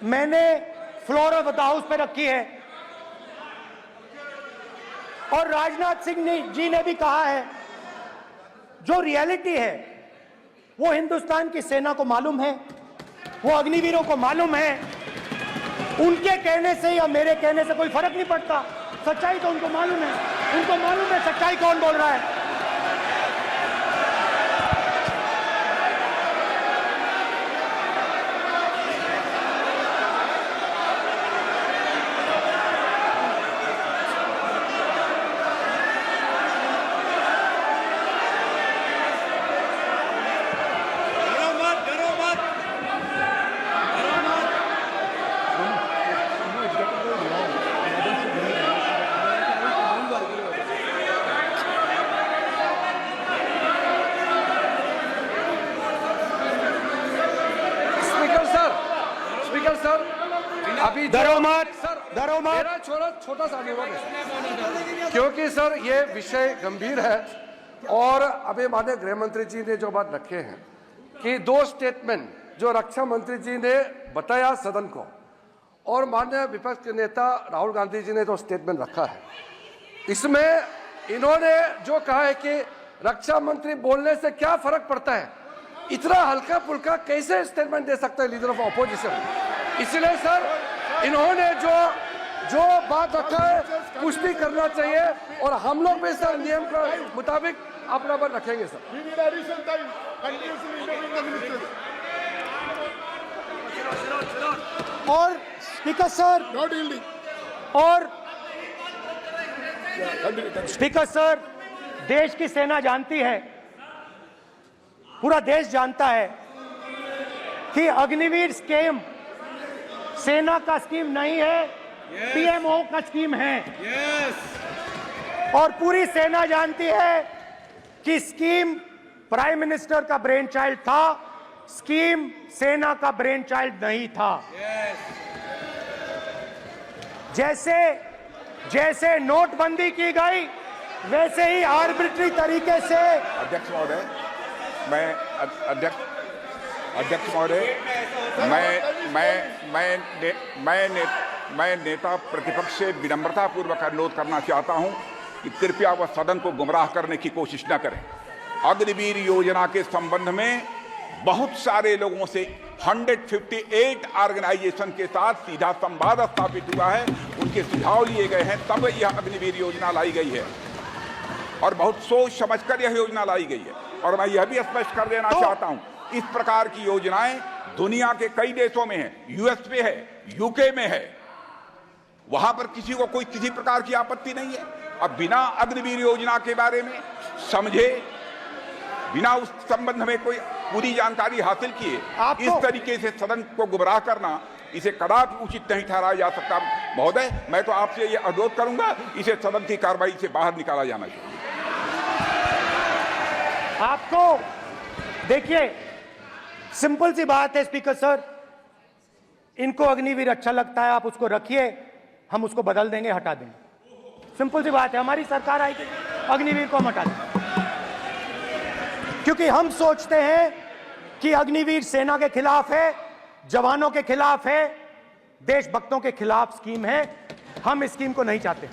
मैंने फ्लोर ऑफ द हाउस पे रखी है और राजनाथ सिंह जी ने भी कहा है। जो रियलिटी है वो हिंदुस्तान की सेना को मालूम है, वो अग्निवीरों को मालूम है। उनके कहने से या मेरे कहने से कोई फर्क नहीं पड़ता, सच्चाई तो उनको मालूम है। उनको मालूम है सच्चाई कौन बोल रहा है। अभी मेरा छोटा सा अनुरोध है, क्योंकि सर ये विषय गंभीर है और अभी माननीय गृह मंत्री जी ने जो बात रखे हैं कि 2 स्टेटमेंट जो रक्षा मंत्री जी ने बताया सदन को और माननीय विपक्ष के नेता राहुल गांधी जी ने जो स्टेटमेंट रखा है, इसमें इन्होंने जो कहा है कि रक्षा मंत्री बोलने से क्या फर्क पड़ता है, इतना हल्का फुल्का कैसे स्टेटमेंट दे सकता है लीडर ऑफ ऑपोजिशन। इसलिए सर इन्होंने जो बात रखा है पुष्टि करना चाहिए और हम लोग भी सर नियम के मुताबिक अपना बात रखेंगे सर। और स्पीकर सर देश की सेना जानती है, पूरा देश जानता है कि अग्निवीर स्कीम सेना का स्कीम नहीं है, पीएमओ का स्कीम है। और पूरी सेना जानती है कि स्कीम प्राइम मिनिस्टर का ब्रेन चाइल्ड था, स्कीम सेना का ब्रेन चाइल्ड नहीं था। जैसे नोटबंदी की गई वैसे ही आर्बिट्री तरीके से। अध्यक्ष महोदय, मैं नेता प्रतिपक्ष से विनम्रता पूर्वक अनुरोध करना चाहता हूं कि कृपया वह सदन को गुमराह करने की कोशिश न करें। अग्निवीर योजना के संबंध में बहुत सारे लोगों से 158 ऑर्गेनाइजेशन के साथ सीधा संवाद स्थापित हुआ है, उनके सुझाव लिए गए हैं, तब यह अग्निवीर योजना लाई गई है और बहुत सोच समझकर यह योजना लाई गई है। और मैं यह भी स्पष्ट कर देना चाहता हूं, इस प्रकार की योजनाएं दुनिया के कई देशों में है, यूएस में है, यूके में है, वहां पर किसी को कोई किसी प्रकार की आपत्ति नहीं है। अब बिना अग्निवीर योजना के बारे में समझे, बिना उस संबंध में कोई पूरी जानकारी हासिल किए इस तरीके से सदन को गुमराह करना, इसे कदापि उचित नहीं ठहराया जा सकता। महोदय, मैं तो आपसे ये अनुरोध करूंगा, इसे सदन की कार्रवाई से बाहर निकाला जाना चाहिए। आपको देखिए, सिंपल सी बात है स्पीकर सर, इनको अग्निवीर अच्छा लगता है, आप उसको रखिए, हम उसको बदल देंगे, हटा देंगे। सिंपल सी बात है, हमारी सरकार आएगी, अग्निवीर को हम हटा देंगे। क्योंकि हम सोचते हैं कि अग्निवीर सेना के खिलाफ है, जवानों के खिलाफ है, देशभक्तों के खिलाफ स्कीम है। हम इस स्कीम को नहीं चाहते।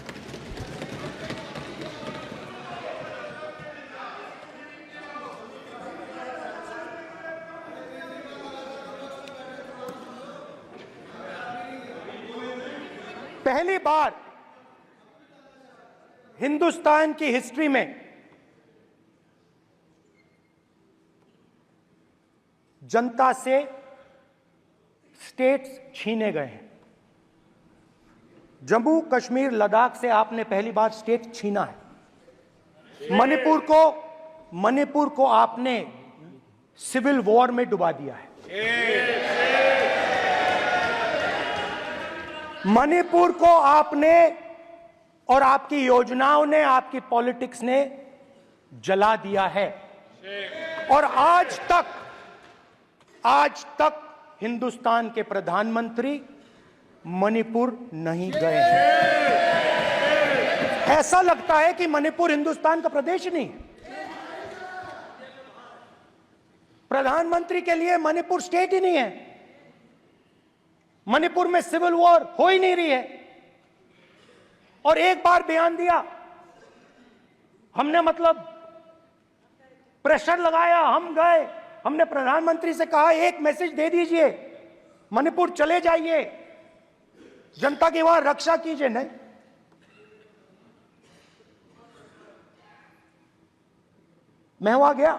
पहली बार हिंदुस्तान की हिस्ट्री में जनता से स्टेट्स छीने गए हैं। जम्मू कश्मीर लद्दाख से आपने पहली बार स्टेट छीना है। मणिपुर को आपने सिविल वॉर में डुबा दिया है। मणिपुर को आपने और आपकी योजनाओं ने, आपकी पॉलिटिक्स ने जला दिया है। और आज तक हिंदुस्तान के प्रधानमंत्री मणिपुर नहीं गए हैं। ऐसा लगता है कि मणिपुर हिंदुस्तान का प्रदेश नहीं है। प्रधानमंत्री के लिए मणिपुर स्टेट ही नहीं है। मणिपुर में सिविल वॉर हो ही नहीं रही है। और एक बार बयान दिया हमने, मतलब प्रेशर लगाया, हम गए, हमने प्रधानमंत्री से कहा एक मैसेज दे दीजिए, मणिपुर चले जाइए, जनता की वहां रक्षा कीजिए। नहीं, मैं वहां गया,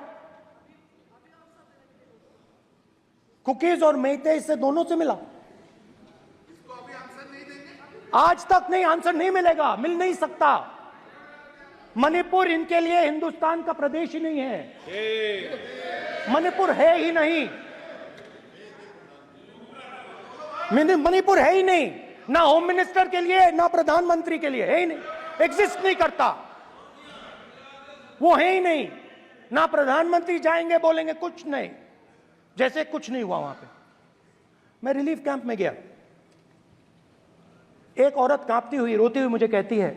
कुकीज और मेहते से दोनों से मिला। आज तक नहीं, आंसर नहीं मिलेगा, मिल नहीं सकता। मणिपुर इनके लिए हिंदुस्तान का प्रदेश ही नहीं है। मणिपुर है ही नहीं, मणिपुर है ही नहीं, ना होम मिनिस्टर के लिए ना प्रधानमंत्री के लिए, है ही नहीं, एग्जिस्ट नहीं करता, वो है ही नहीं। ना प्रधानमंत्री जाएंगे बोलेंगे कुछ नहीं, जैसे कुछ नहीं हुआ वहां पे। मैं रिलीफ कैंप में गया, एक औरत कांपती हुई, रोती हुई मुझे कहती है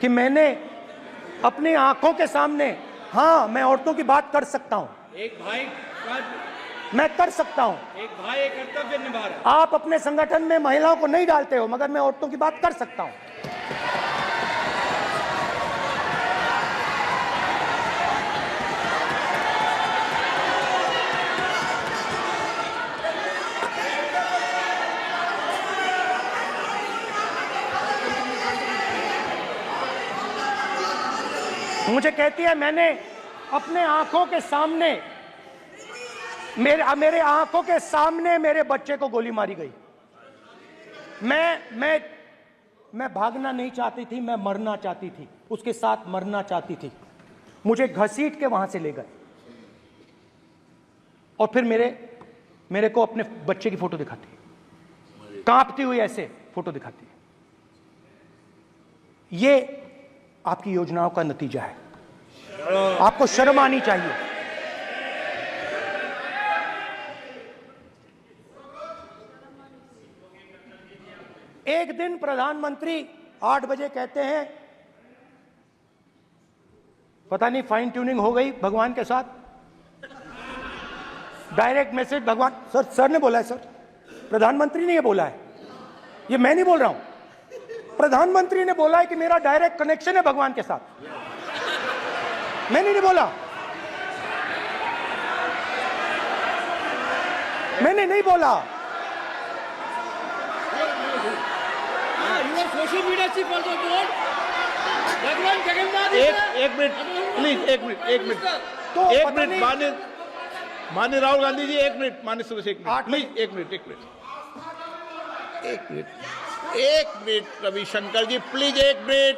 कि मैंने अपनी आंखों के सामने, हाँ मैं औरतों की बात कर सकता हूं, एक भाई मैं कर सकता हूं, एक भाई एक कर्तव्य निभा रहा है। आप अपने संगठन में महिलाओं को नहीं डालते हो, मगर मैं औरतों की बात कर सकता हूं। मुझे कहती है मैंने अपने आंखों के सामने, मेरे आंखों के सामने मेरे बच्चे को गोली मारी गई। मैं भागना नहीं चाहती थी, मैं मरना चाहती थी, उसके साथ मरना चाहती थी। मुझे घसीट के वहां से ले गए और फिर मेरे को अपने बच्चे की फोटो दिखाती है, कांपती हुई ऐसे फोटो दिखाती है। ये आपकी योजनाओं का नतीजा है। आपको शर्म आनी चाहिए। एक दिन प्रधानमंत्री 8 बजे कहते हैं, पता नहीं फाइन ट्यूनिंग हो गई भगवान के साथ, डायरेक्ट मैसेज भगवान, सर ने बोला है, सर प्रधानमंत्री ने ये बोला है, ये मैं नहीं बोल रहा हूं, प्रधानमंत्री ने बोला है कि मेरा डायरेक्ट कनेक्शन है भगवान के साथ, मैंने नहीं बोला, मैंने नहीं बोला। Social media chief also board भगवान जगन्नाथ। एक मिनट प्लीज, एक मिनट तो एक मिनट माननीय राहुल गांधी जी, एक मिनट, माननीय सदस्य एक मिनट प्लीज, एक मिनट रविशंकर जी प्लीज, एक मिनट।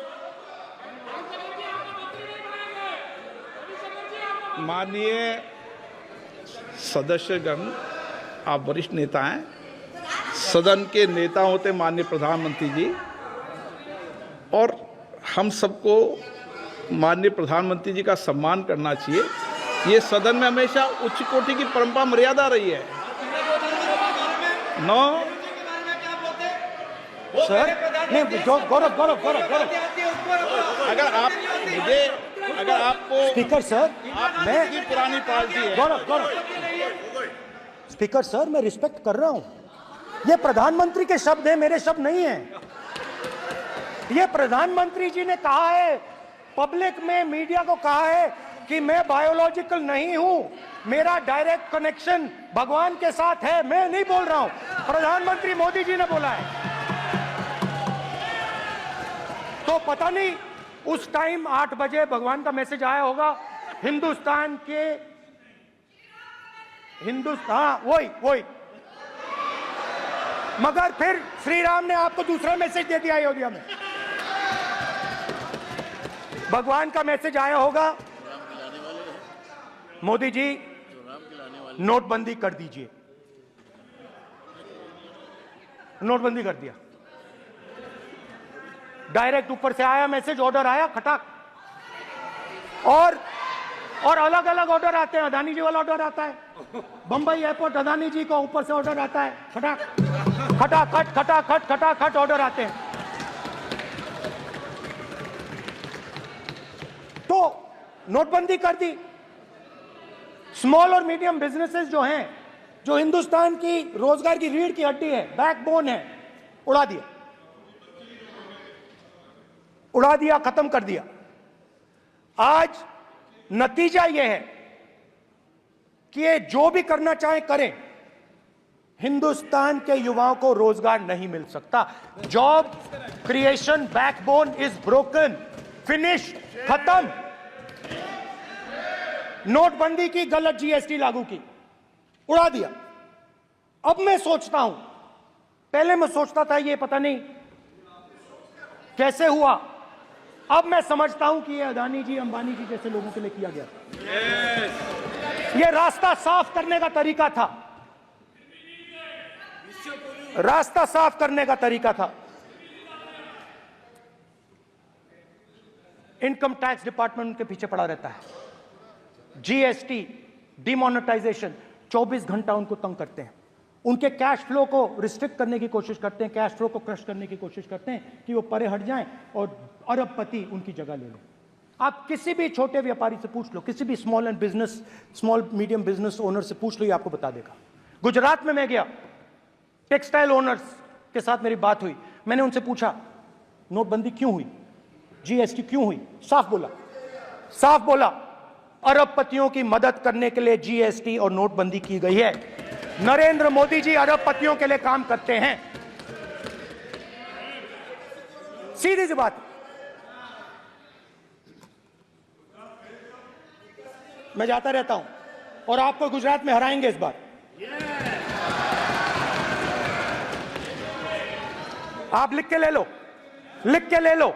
माननीय सदस्यगण, आप वरिष्ठ नेता हैं, सदन के नेता होते माननीय प्रधानमंत्री जी, और हम सबको माननीय प्रधानमंत्री जी का सम्मान करना चाहिए। ये सदन में हमेशा उच्च कोटि की परंपरा मर्यादा रही है। नो सर, नहीं, गौरव, अगर आपको स्पीकर सर, मैं की पुरानी पार्टी है। गौरव, स्पीकर सर, मैं रिस्पेक्ट कर रहा हूं। ये प्रधानमंत्री के शब्द हैं, मेरे शब्द नहीं हैं। ये प्रधानमंत्री जी ने कहा है, पब्लिक में, मीडिया को कहा है कि मैं बायोलॉजिकल नहीं हूं, मेरा डायरेक्ट कनेक्शन भगवान के साथ है। मैं नहीं बोल रहा हूं, प्रधानमंत्री मोदी जी ने बोला है। तो पता नहीं उस टाइम 8 बजे भगवान का मैसेज आया होगा, हिंदुस्तान, वही मगर फिर श्री राम ने आपको दूसरा मैसेज दे दिया अयोध्या में। भगवान का मैसेज आया होगा, मोदी जी नोटबंदी कर दीजिए। नोटबंदी कर दिया, डायरेक्ट ऊपर से आया मैसेज, ऑर्डर आया खटाक। और अलग अलग ऑर्डर आते हैं। अदानी जी वाला ऑर्डर आता है, बंबई एयरपोर्ट अदानी जी को ऊपर से ऑर्डर आता है, खटाक खटाखट खटाखट खटाखट ऑर्डर आते हैं। तो नोटबंदी कर दी। स्मॉल और मीडियम बिजनेसेस जो हैं, जो हिंदुस्तान की रोजगार की रीढ़ की हड्डी है, बैकबोन है, उड़ा दिया, उड़ा दिया, खत्म कर दिया। आज नतीजा यह है कि ये जो भी करना चाहे करें, हिंदुस्तान के युवाओं को रोजगार नहीं मिल सकता। Job creation backbone is broken, finish, खत्म। नोटबंदी की, गलत जीएसटी लागू की, उड़ा दिया। अब मैं सोचता हूं, पहले मैं सोचता था ये पता नहीं कैसे हुआ, अब मैं समझता हूं कि ये अदानी जी, अंबानी जी जैसे लोगों के लिए किया गया था। ये रास्ता साफ करने का तरीका था, रास्ता साफ करने का तरीका था। इनकम टैक्स डिपार्टमेंट उनके पीछे पड़ा रहता है। जीएसटी, डिमोनेटाइजेशन, 24 घंटा उनको तंग करते हैं। उनके कैश फ्लो को रिस्ट्रिक्ट करने की कोशिश करते हैं, कैश फ्लो को क्रश करने की कोशिश करते हैं कि वो परे हट जाएं और अरबपति उनकी जगह ले लें। आप किसी भी छोटे व्यापारी से पूछ लो, किसी भी स्मॉल मीडियम बिजनेस ओनर से पूछ लो, ये आपको बता देगा। गुजरात में मैं गया, टेक्सटाइल ओनर्स के साथ मेरी बात हुई। मैंने उनसे पूछा नोटबंदी क्यों हुई, जीएसटी क्यों हुई? साफ बोला अरबपतियों की मदद करने के लिए जीएसटी और नोटबंदी की गई है। नरेंद्र मोदी जी अरबपतियों के लिए काम करते हैं, सीधी सी बात। मैं जाता रहता हूं और आपको गुजरात में हराएंगे इस बार। आप लिख के ले लो,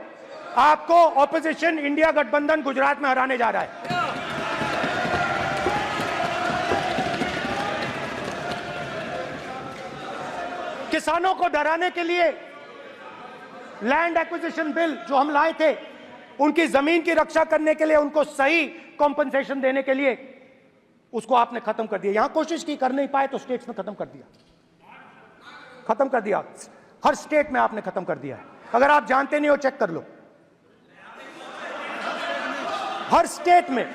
आपको ऑपोजिशन इंडिया गठबंधन गुजरात में हराने जा रहा है। किसानों को डराने के लिए लैंड एक्विजिशन बिल जो हम लाए थे, उनकी जमीन की रक्षा करने के लिए, उनको सही कॉम्पनसेशन देने के लिए, उसको आपने खत्म कर दिया। यहां कोशिश की, कर नहीं पाए तो स्टेट्स में खत्म कर दिया। हर स्टेट में आपने खत्म कर दिया है। अगर आप जानते नहीं हो, चेक कर लो। हर स्टेट में,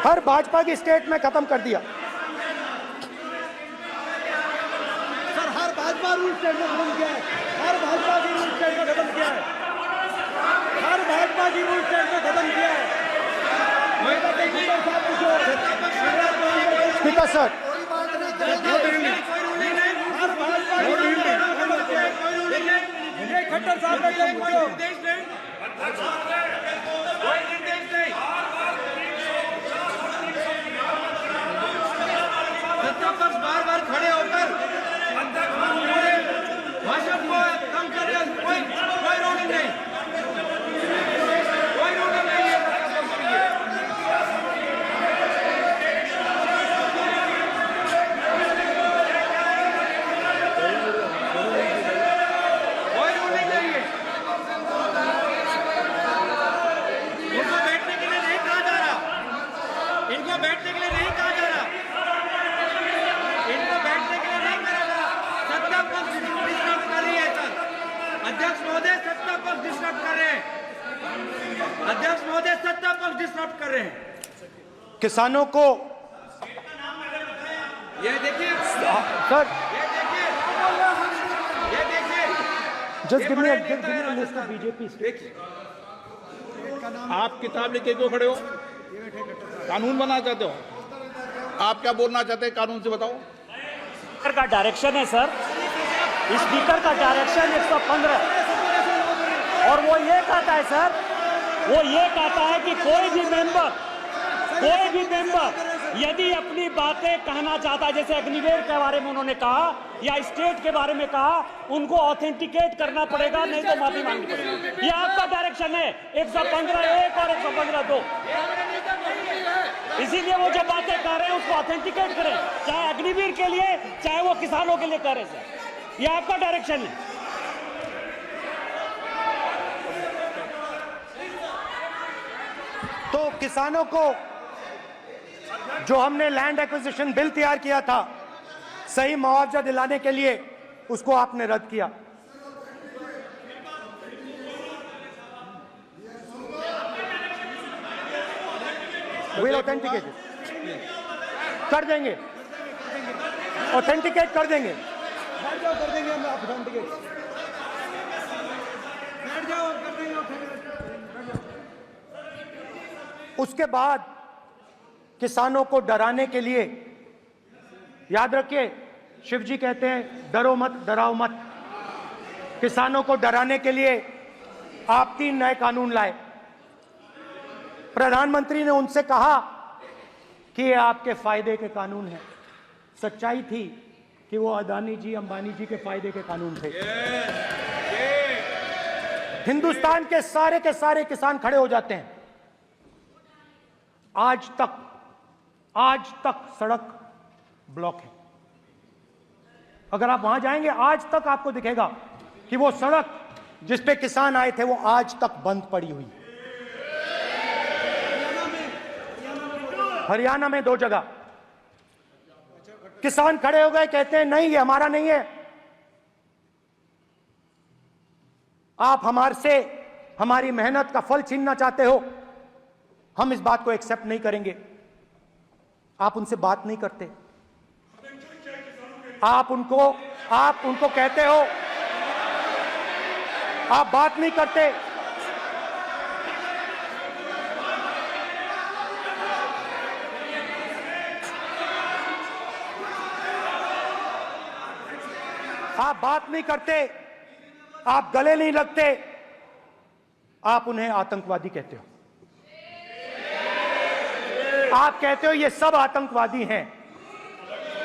हर भाजपा की स्टेट में खत्म कर दिया। सर, हर भाजपा रूल स्टेट में खत्म किया है। हर भाजपा की रूल स्टेट में खत्म किया है। हर भाजपा की रूल स्टेट में खत्म किया है। स्पीकर सर, खट्टर साहब का क्या पूछो? सत्तापक्ष बार खड़े होकर भाषण को कम कर रहे हैं। कोई रूलिंग नहीं, कोई रूलिंग नहीं है। कोई रूलिंग नहीं है। इनको बैठने के लिए नहीं कहा जा रहा। इनको बैठने के लिए नहीं कहा जा रहा। इनको बैठने के लिए नहीं कहा जा रहा। सत्ता पक्ष डिस्टर्ब कर रही है। सर, अध्यक्ष महोदय सत्ता पक्ष डिस्टर्ब कर रहे हैं। अध्यक्ष महोदय सत्ता पक्ष डिस्टर्ब कर रहे हैं। किसानों को ये देखिए सर, ये देखिए just give me a list of BJP. आप किताब लेके क्यों खड़े हो? कानून बनाना चाहते हो? आप क्या बोलना चाहते हैं, कानून से बताओ। स्पीकर का डायरेक्शन है सर, स्पीकर का डायरेक्शन 115, और वो ये कहता है सर, वो ये कहता है कि कोई भी मेंबर यदि अपनी बातें कहना चाहता है, जैसे अग्निवीर के बारे में उन्होंने कहा या स्टेट के बारे में कहा, उनको ऑथेंटिकेट करना पड़ेगा, नहीं तो माफी मांगनी पड़ेगी। ये आपका डायरेक्शन है, 115(1) और 115(2). इसीलिए वो जो बातें कर रहे हैं उसको ऑथेंटिकेट करें, चाहे अग्निवीर के लिए चाहे वो किसानों के लिए कर रहे हैं। ये आपका डायरेक्शन है। तो किसानों को जो हमने लैंड एक्विजिशन बिल तैयार किया था सही मुआवजा दिलाने के लिए, उसको आपने रद्द किया। विल ऑथेंटिकेट कर देंगे, ऑथेंटिकेट कर देंगे, कर देंगे हम ऑथेंटिकेट। उसके बाद किसानों को डराने के लिए, याद रखिए शिव जी कहते हैं डरो मत डराओ मत, किसानों को डराने के लिए आप 3 नए कानून लाए। प्रधानमंत्री ने उनसे कहा कि ये आपके फायदे के कानून हैं। सच्चाई थी कि वो अदानी जी अंबानी जी के फायदे के कानून थे। हिंदुस्तान के सारे किसान खड़े हो जाते हैं। आज तक सड़क ब्लॉक है। अगर आप वहां जाएंगे आज तक आपको दिखेगा कि वो सड़क जिस पे किसान आए थे वो आज तक बंद पड़ी हुई। हरियाणा में 2 जगह किसान खड़े हो गए, कहते हैं नहीं ये हमारा नहीं है, आप हमारे से हमारी मेहनत का फल छीनना चाहते हो, हम इस बात को एक्सेप्ट नहीं करेंगे। आप उनसे बात नहीं करते, आप उनको कहते हो, आप बात नहीं करते। आप बात नहीं करते, आप गले नहीं लगते, आप उन्हें आतंकवादी कहते हो। आप कहते हो ये सब आतंकवादी हैं।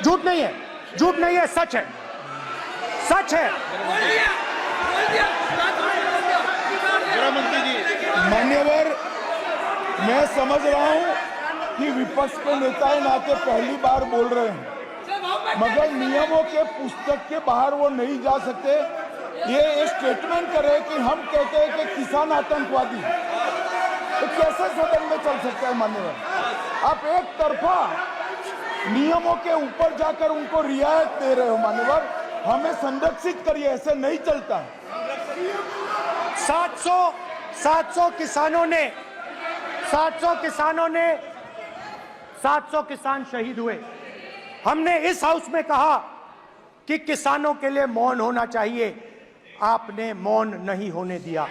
झूठ नहीं है, झूठ नहीं है, सच है, सच है। गृहमंत्री जी, मान्यवर, मैं समझ रहा हूं कि विपक्ष के नेता नाते पहली बार बोल रहे हैं, मगर नियमों के पुस्तक के बाहर वो नहीं जा सकते। ये स्टेटमेंट करे कि हम कहते हैं कि किसान आतंकवादी, तो कैसे सदन में चल सकता है मान्यवर? आप एक तरफा नियमों के ऊपर जाकर उनको रियायत दे रहे हो मान्यवर, हमें संरक्षित करिए, ऐसे नहीं चलता। 700 किसान शहीद हुए। हमने इस हाउस में कहा कि किसानों के लिए मौन होना चाहिए, आपने मौन नहीं होने दिया।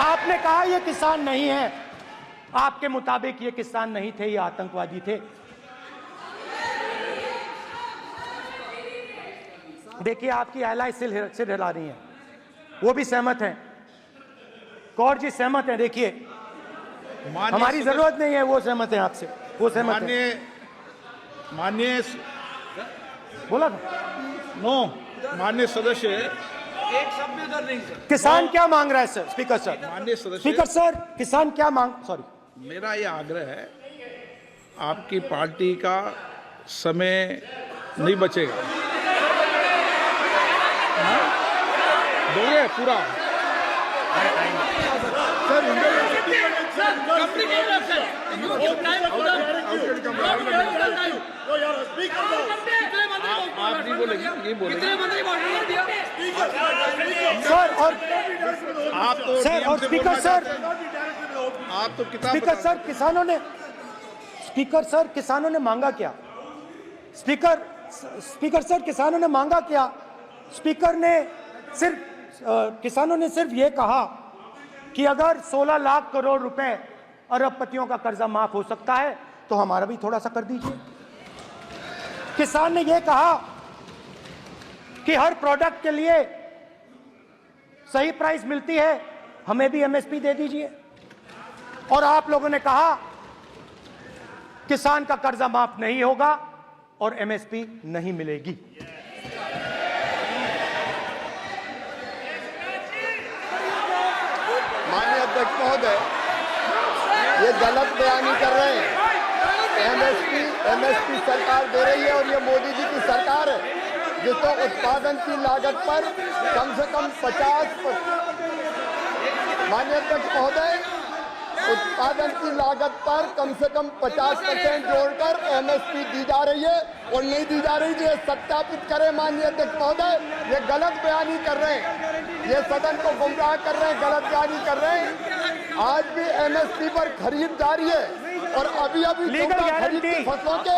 आपने कहा ये किसान नहीं है, आपके मुताबिक ये किसान नहीं थे, ये आतंकवादी थे। देखिए आपकी एलाय सिर हिला रही हैं, वो भी सहमत हैं, कौर जी सहमत हैं। देखिए हमारी जरूरत नहीं है, वो सहमत हैं आपसे, वो सहमत हैं। माननीय बोला था नो, माननीय सदस्य, एक शब्द उधर नहीं सर। किसान क्या मांग रहा है सर? स्पीकर सर, माननीय सदस्य, स्पीकर सर, किसान क्या मांग, सॉरी, मेरा ये आग्रह है, आपकी पार्टी का समय नहीं बचेगा। दोगे पूरा? आप नहीं बोलेंगे, ये बोलेंगे सर। और आप तो सर, और स्पीकर सर, आप तो किताब स्पीकर सर, किसानों ने मांगा क्या? स्पीकर सर, किसानों ने मांगा क्या? किसानों ने सिर्फ ये कहा कि अगर 16 लाख करोड़ रुपए अरबपतियों का कर्जा माफ हो सकता है तो हमारा भी थोड़ा सा कर दीजिए। किसान ने यह कहा कि हर प्रोडक्ट के लिए सही प्राइस मिलती है, हमें भी एमएसपी दे दीजिए। और आप लोगों ने कहा किसान का कर्जा माफ नहीं होगा और एमएसपी नहीं मिलेगी। माननीय अध्यक्ष महोदय, ये गलत बयानी कर रहे हैं। एमएसपी सरकार दे रही है और ये मोदी जी की सरकार है जिसको उत्पादन की लागत पर कम से कम 50%, माननीय अध्यक्ष महोदय, उत्पादन की लागत पर कम से कम 50% जोड़कर एमएसपी दी जा रही है और नहीं दी जा रही। ये सत्यापित करें माननीय अध्यक्ष महोदय, ये गलत बयानी कर रहे हैं, ये सदन को गुमराह कर रहे हैं, गलत बयानी कर रहे हैं। आज भी एमएसपी पर खरीद जारी है और अभी खरीद की फसलों के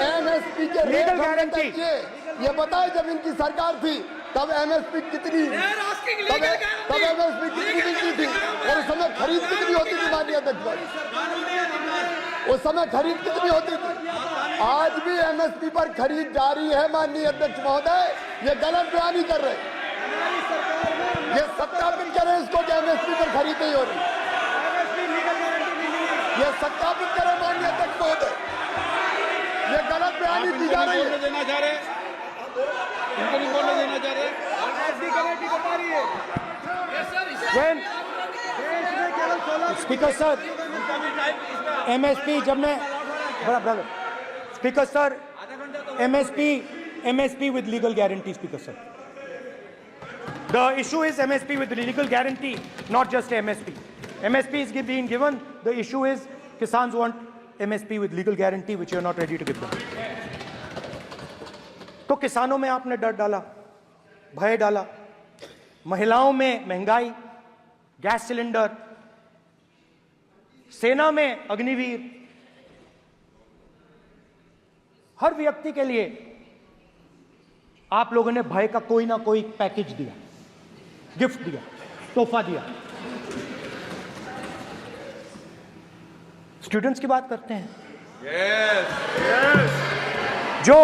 एमएसपी के लीगल गारंटी ये बताए जब इनकी सरकार थी तब एमएसपी कितनी मिलती थी और उस समय खरीद कितनी होती थी माननीय अध्यक्ष, उस समय खरीद कितनी होती थी। आज भी एमएसपी पर खरीद जारी है माननीय अध्यक्ष महोदय, ये गलत बयानी कर रहे हैं। ये सत्यापित करें इसको कि एमएसपी पर खरीद नहीं हो रही, ये सत्यापित करें माननीय अध्यक्ष महोदय, ये गलत बयानी की जा रही है। देना चाह रहे, इनको नहीं बोलने देना चाह रहे। स्पीकर सर, एमएसपी जब मैं brother speaker sir, MSP with legal guarantee, Speaker sir. The issue is MSP with legal guarantee, not just MSP. MSP is being given. The issue is Kisans want MSP with legal guarantee, which you are not ready to give them. तो किसानों में आपने डर डाला, भय डाला, महिलाओं में महंगाई, गैस सिलेंडर, सेना में अग्निवीर, हर व्यक्ति के लिए आप लोगों ने भय का कोई ना कोई पैकेज दिया, गिफ्ट दिया, तोहफा दिया। स्टूडेंट्स की बात करते हैं। जो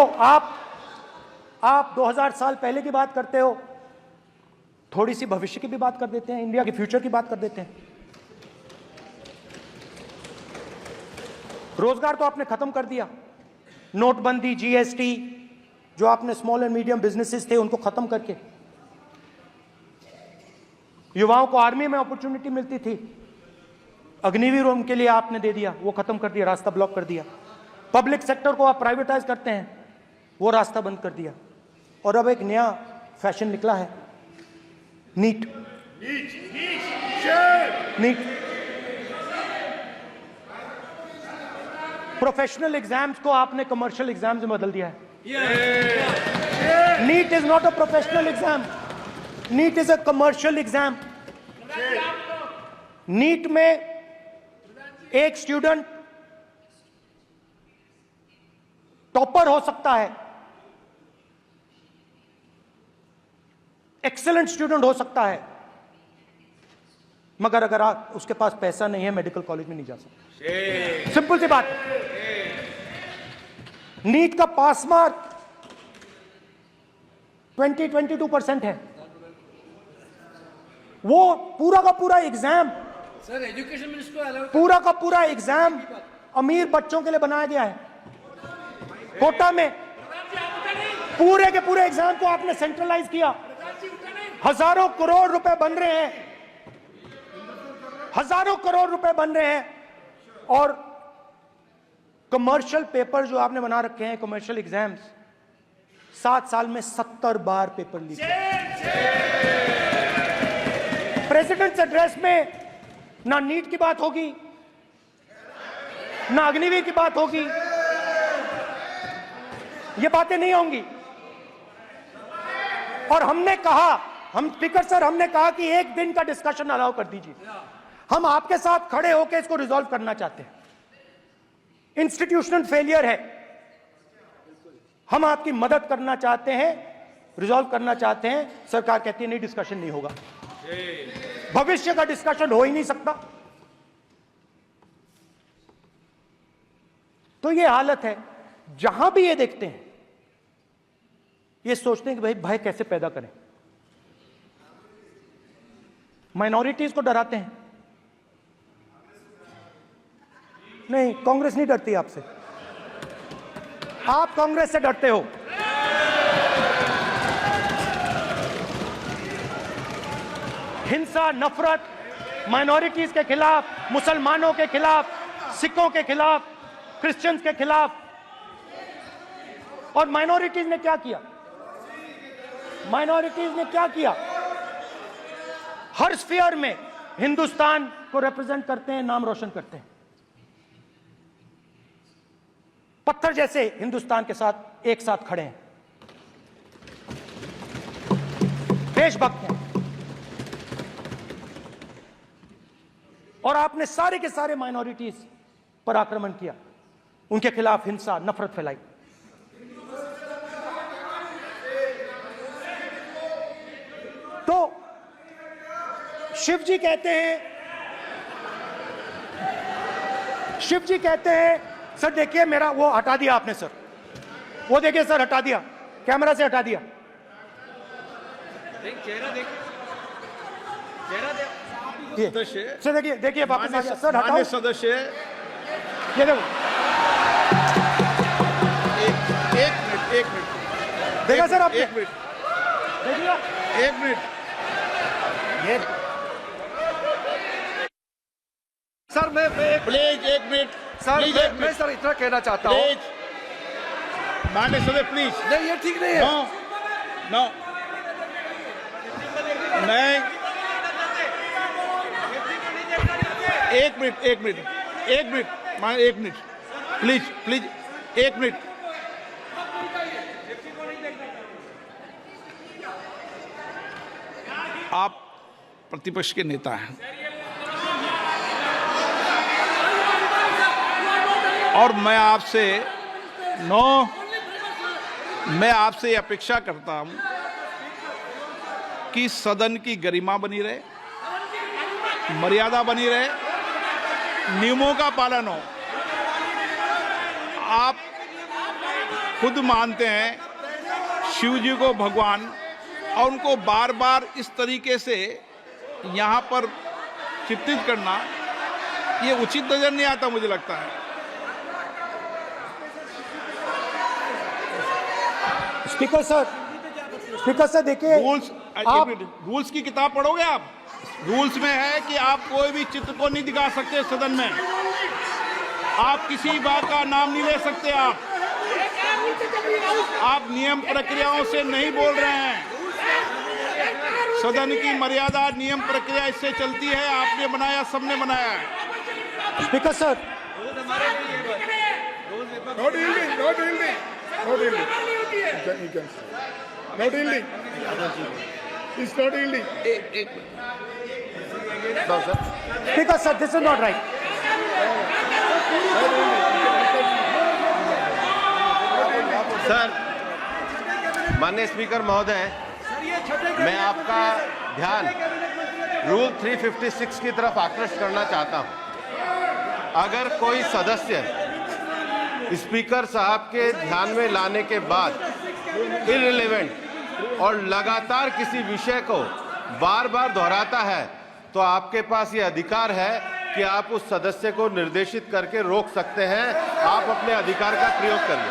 आप 2000 साल पहले की बात करते हो, थोड़ी सी भविष्य की भी बात कर देते हैं, इंडिया के फ्यूचर की बात कर देते हैं। रोजगार तो आपने खत्म कर दिया, नोटबंदी, जीएसटी, जो आपने स्मॉल एंड मीडियम बिजनेसेस थे उनको खत्म करके, युवाओं को आर्मी में अपॉर्चुनिटी मिलती थी, अग्निवीर उनके लिए आपने दे दिया, वो खत्म कर दिया, रास्ता ब्लॉक कर दिया। पब्लिक सेक्टर को आप प्राइवेटाइज करते हैं, वो रास्ता बंद कर दिया। और अब एक नया फैशन निकला है, नीट। प्रोफेशनल एग्जाम्स को आपने कमर्शियल एग्जाम्स में बदल दिया है। NEET is not a professional exam, NEET is a commercial exam. NEET में एक स्टूडेंट टॉपर हो सकता है, एक्सीलेंट स्टूडेंट हो सकता है, मगर अगर आप उसके पास पैसा नहीं है, मेडिकल कॉलेज में नहीं जा सकता। सिंपल सी बात। नीट का पास मार्क 22% है। वो पूरा का पूरा एग्जाम, सर एजुकेशन मिनिस्टर पूरा का पूरा एग्जाम अमीर बच्चों के लिए बनाया गया है। कोटा में पूरे के पूरे एग्जाम को आपने सेंट्रलाइज किया। हजारों करोड़ रुपए बन रहे हैं, हजारों करोड़ रुपए बन रहे हैं। और कमर्शियल पेपर जो आपने बना रखे हैं, कमर्शियल एग्जाम्स, 7 साल में 70 बार पेपर लीक। प्रेसिडेंट्स एड्रेस में ना नीट की बात होगी, ना अग्निवीर की बात होगी, ये बातें नहीं होंगी। और हमने कहा, हम स्पीकर सर, हमने कहा कि एक दिन का डिस्कशन अलाउ कर दीजिए। हम आपके साथ खड़े होकर इसको रिजॉल्व करना चाहते हैं। इंस्टीट्यूशनल फेलियर है, हम आपकी मदद करना चाहते हैं, रिजॉल्व करना चाहते हैं। सरकार कहती है नहीं, डिस्कशन नहीं होगा, भविष्य का डिस्कशन हो ही नहीं सकता। तो ये हालत है। जहां भी ये देखते हैं, ये सोचते हैं कि भाई भय कैसे पैदा करें, माइनॉरिटीज को डराते हैं। नहीं, कांग्रेस नहीं डरती आपसे। आप कांग्रेस से डरते हो। हिंसा, नफरत, माइनॉरिटीज के खिलाफ, मुसलमानों के खिलाफ, सिखों के खिलाफ, क्रिश्चियंस के खिलाफ। और माइनॉरिटीज ने क्या किया? माइनॉरिटीज ने क्या किया? हर स्फीयर में हिंदुस्तान को रिप्रेजेंट करते हैं, नाम रोशन करते हैं। पत्थर जैसे हिंदुस्तान के साथ एक साथ खड़े हैं, देशभक्त हैं। और आपने सारे के सारे माइनॉरिटीज पर आक्रमण किया, उनके खिलाफ हिंसा, नफरत फैलाई। तो शिव जी कहते हैं, सर देखिए मेरा वो हटा दिया आपने सर, वो देखिए सर हटा दिया, कैमरा से हटा दिया। चेहरा देखिए, सर देखिए वापस आ गया सर, हटाओ। माननीय सदस्य, ये देखो, एक मिनट देखा सर आपने? एक मिनट, देखिए एक मिनट। ये सर मैं प्लीज एक मिनट सर प्लीज, एक मैं मिनट सर इतना कहना चाहता हूँ। प्लीज, माननीय सदस्य प्लीज। नहीं ये ठीक नहीं है। नो नहीं, एक मिनट मान, एक मिनट प्लीज, एक मिनट। आप प्रतिपक्ष के नेता हैं और मैं आपसे अपेक्षा करता हूं कि सदन की गरिमा बनी रहे, मर्यादा बनी रहे, नियमों का पालन हो। आप खुद मानते हैं शिव जी को भगवान, और उनको बार बार इस तरीके से यहां पर चित्रित करना ये उचित नजर नहीं आता, मुझे लगता है। स्पीकर सर देखिए, रूल्स की किताब पढ़ोगे आप? रूल्स में है कि आप कोई भी चित्र को नहीं दिखा सकते सदन में, आप किसी बात का नाम नहीं ले सकते, आप नियम प्रक्रियाओं से नहीं बोल रहे हैं। सदन की मर्यादा, नियम प्रक्रिया इससे चलती है, आपने बनाया, सबने बनाया है। Speaker sir, No dealing. It's not dealing. Speaker sir, this is not right. Sir, माननीय स्पीकर महोदय, मैं आपका ध्यान रूल 356 की तरफ आकृष्ट करना चाहता हूं। अगर कोई सदस्य स्पीकर साहब के ध्यान में लाने के बाद इररिलेवेंट और लगातार किसी विषय को बार बार दोहराता है, तो आपके पास ये अधिकार है कि आप उस सदस्य को निर्देशित करके रोक सकते हैं। आप अपने अधिकार का प्रयोग करिए।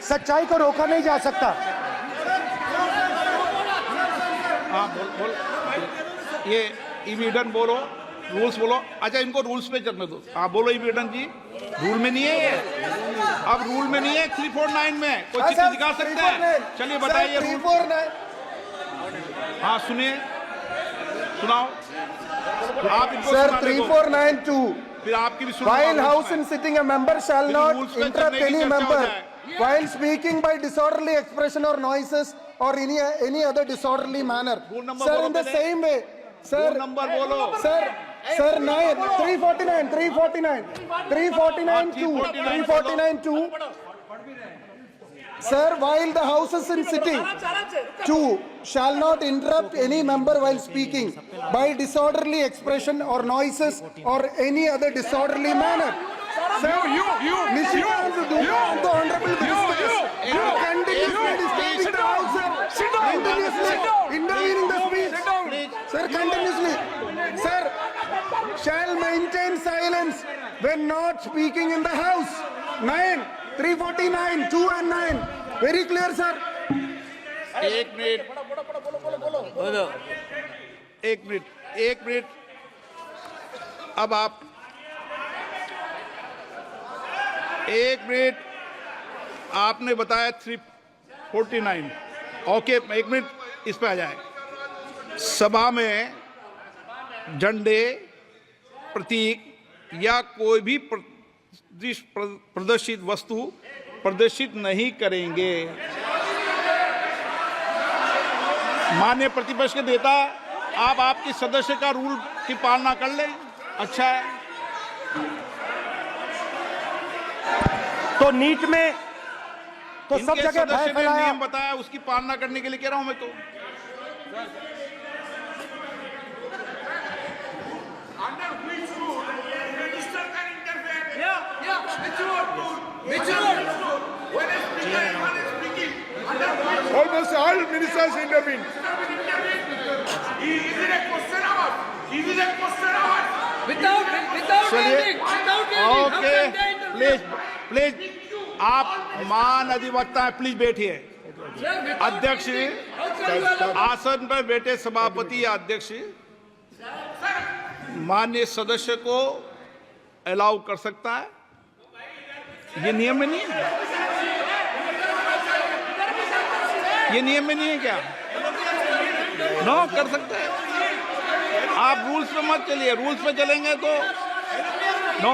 सच्चाई को रोका नहीं जा सकता। हाँ बोल ये इविडेंट बोलो, रूल्स बोलो। अच्छा, इनको रूल्स पे चलने दो। हाँ बोलो इविडेंट जी, रूल में नहीं है ये, अब रूल में नहीं है। 349 में कोई चित्र दिखा सकता है? चलिए बताइए। 349 हाँ सुनिए, सुनाओ आप इनको। सर 3492 फिर आपकी भी सुनो। While house in sitting, a member shall not interrupt any member while speaking by disorderly expression or noises or any other disorderly manner. Sir, in the same way, sir. Number बोलो। Sir, 349 Sir, while the house is in sitting, 2 shall not interrupt any member while speaking by disorderly expression or noises or any other disorderly manner. Sir, the honorable minister, you continuously disturbing the house, sir. Continuously intervening the speech. Sir, continuously. Sir, shall maintain silence when not speaking in the House. 9, 349, 2 and 9. Very clear, sir. एक minute अब आप एक minute आपने बताया 349 okay एक minute इस पे आ जाए सभा में झंडे प्रतीक या कोई भी प्रदर्शित वस्तु प्रदर्शित नहीं करेंगे माननीय प्रतिपक्ष के नेता आप आपकी सदस्य का रूल की पालना कर लें अच्छा है तो नीट में तो सब इनके जगह भय सदस्य ने फैलाया। नियम बताया उसकी पालना करने के लिए कह रहा हूं मैं तो Under which rule minister can interfere? Which rule? When a speaker is speaking, under which Almost all ministers intervene. is it a question hour? Is it a question hour? Okay please आप मान अधिवक्ता हैं please बैठिए अध्यक्ष आसन पर बैठे सभापति या अध्यक्ष माननीय सदस्य को अलाउ कर सकता है ये नियम में नहीं है ये नियम में नहीं है क्या नो कर सकते हैं आप रूल्स पे मत चलिए रूल्स पे चलेंगे तो नो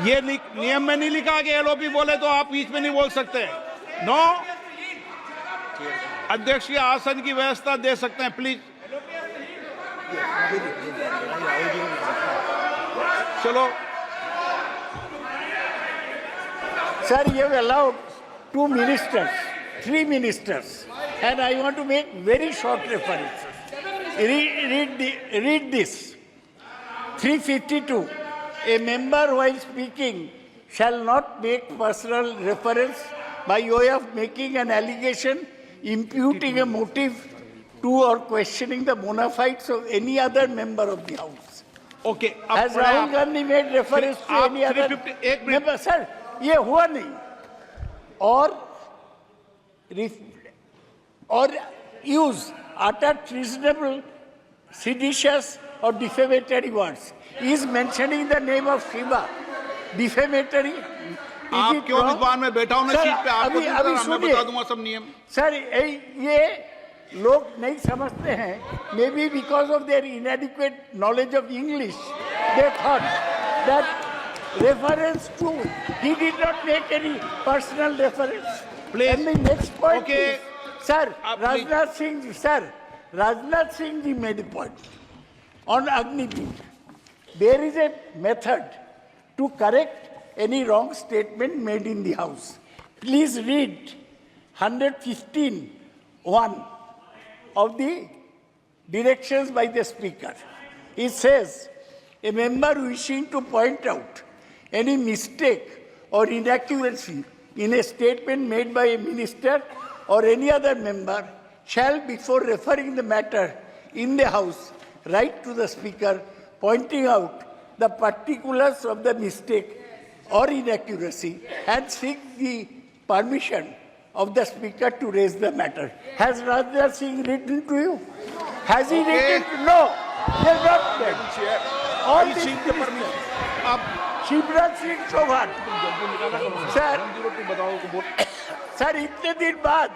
ये नियम में नहीं लिखा कि एलओपी बोले तो आप बीच में नहीं बोल सकते नो अध्यक्ष के आसन की व्यवस्था दे सकते हैं प्लीज चलो Sir, you have allowed 2 ministers, 3 ministers, and I want to make very short references. Read this. 352. A member while speaking shall not make personal reference by way of making an allegation, imputing a motive to or questioning the bona fides of any other member of the House. Okay. Has Rahul Gandhi made reference to any other 351 member? Sir, ये हुआ नहीं और use utter treasonable, seditious or defamatory words. He is mentioning the name of Shiva. Defamatory. आप क्यों विद्वान में बैठा हूं ना सीट पे आपको मैं बता दूंगा सब नियम सर ये लोग नहीं समझते हैं may be because of their इनएडिक्वेट knowledge of English they thought that reference to he did not make any personal reference. Please. And the next point Okay. is, sir, Rajnath Singh ji made a point on Agniveer. There is a method to correct any wrong statement made in the House. Please read 115(1) of the directions by the Speaker. It says, a member wishing to point out any mistake or inaccuracy in a statement made by a minister or any other member shall, before referring the matter in the House, write to the Speaker pointing out the particulars of the mistake or inaccuracy and seek the permission of the Speaker to raise the matter. Has Rajnath Singh written to you? Has he written? No. He has not done. All these ministers. Shivraj Singh Chouhan sir इतने दिन बाद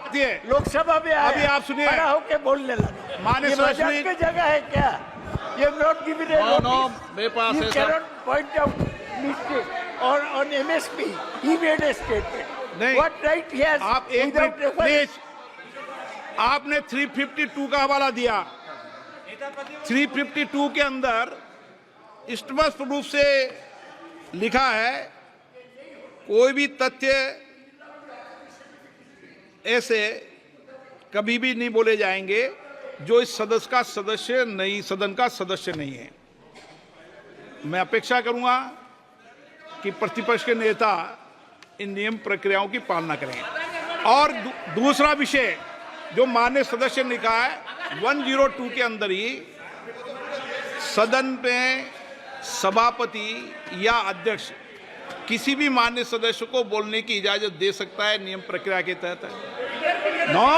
लोकसभा में अभी आप सुनिए खड़ा होकर बोलने लगा माननीय मजाक की जगह है क्या ये नॉट गिवन ए मेरे पास you can not point out mistake or on MSP he made a statement नहीं व्हाट राइट ही हैज आप एक मिनट प्लीज आपने 352 का हवाला दिया 352 के अंदर स्पष्ट रूप से लिखा है कोई भी तथ्य ऐसे कभी भी नहीं बोले जाएंगे जो इस सदस्य का सदस्य नहीं सदन का सदस्य नहीं है मैं अपेक्षा करूंगा कि प्रतिपक्ष के नेता इन नियम प्रक्रियाओं की पालना करें और दूसरा विषय जो माननीय सदस्य ने कहा है 102 के अंदर ही सदन में सभापति या अध्यक्ष किसी भी माननीय सदस्य को बोलने की इजाजत दे सकता है, नियम प्रक्रिया के तहत है। नो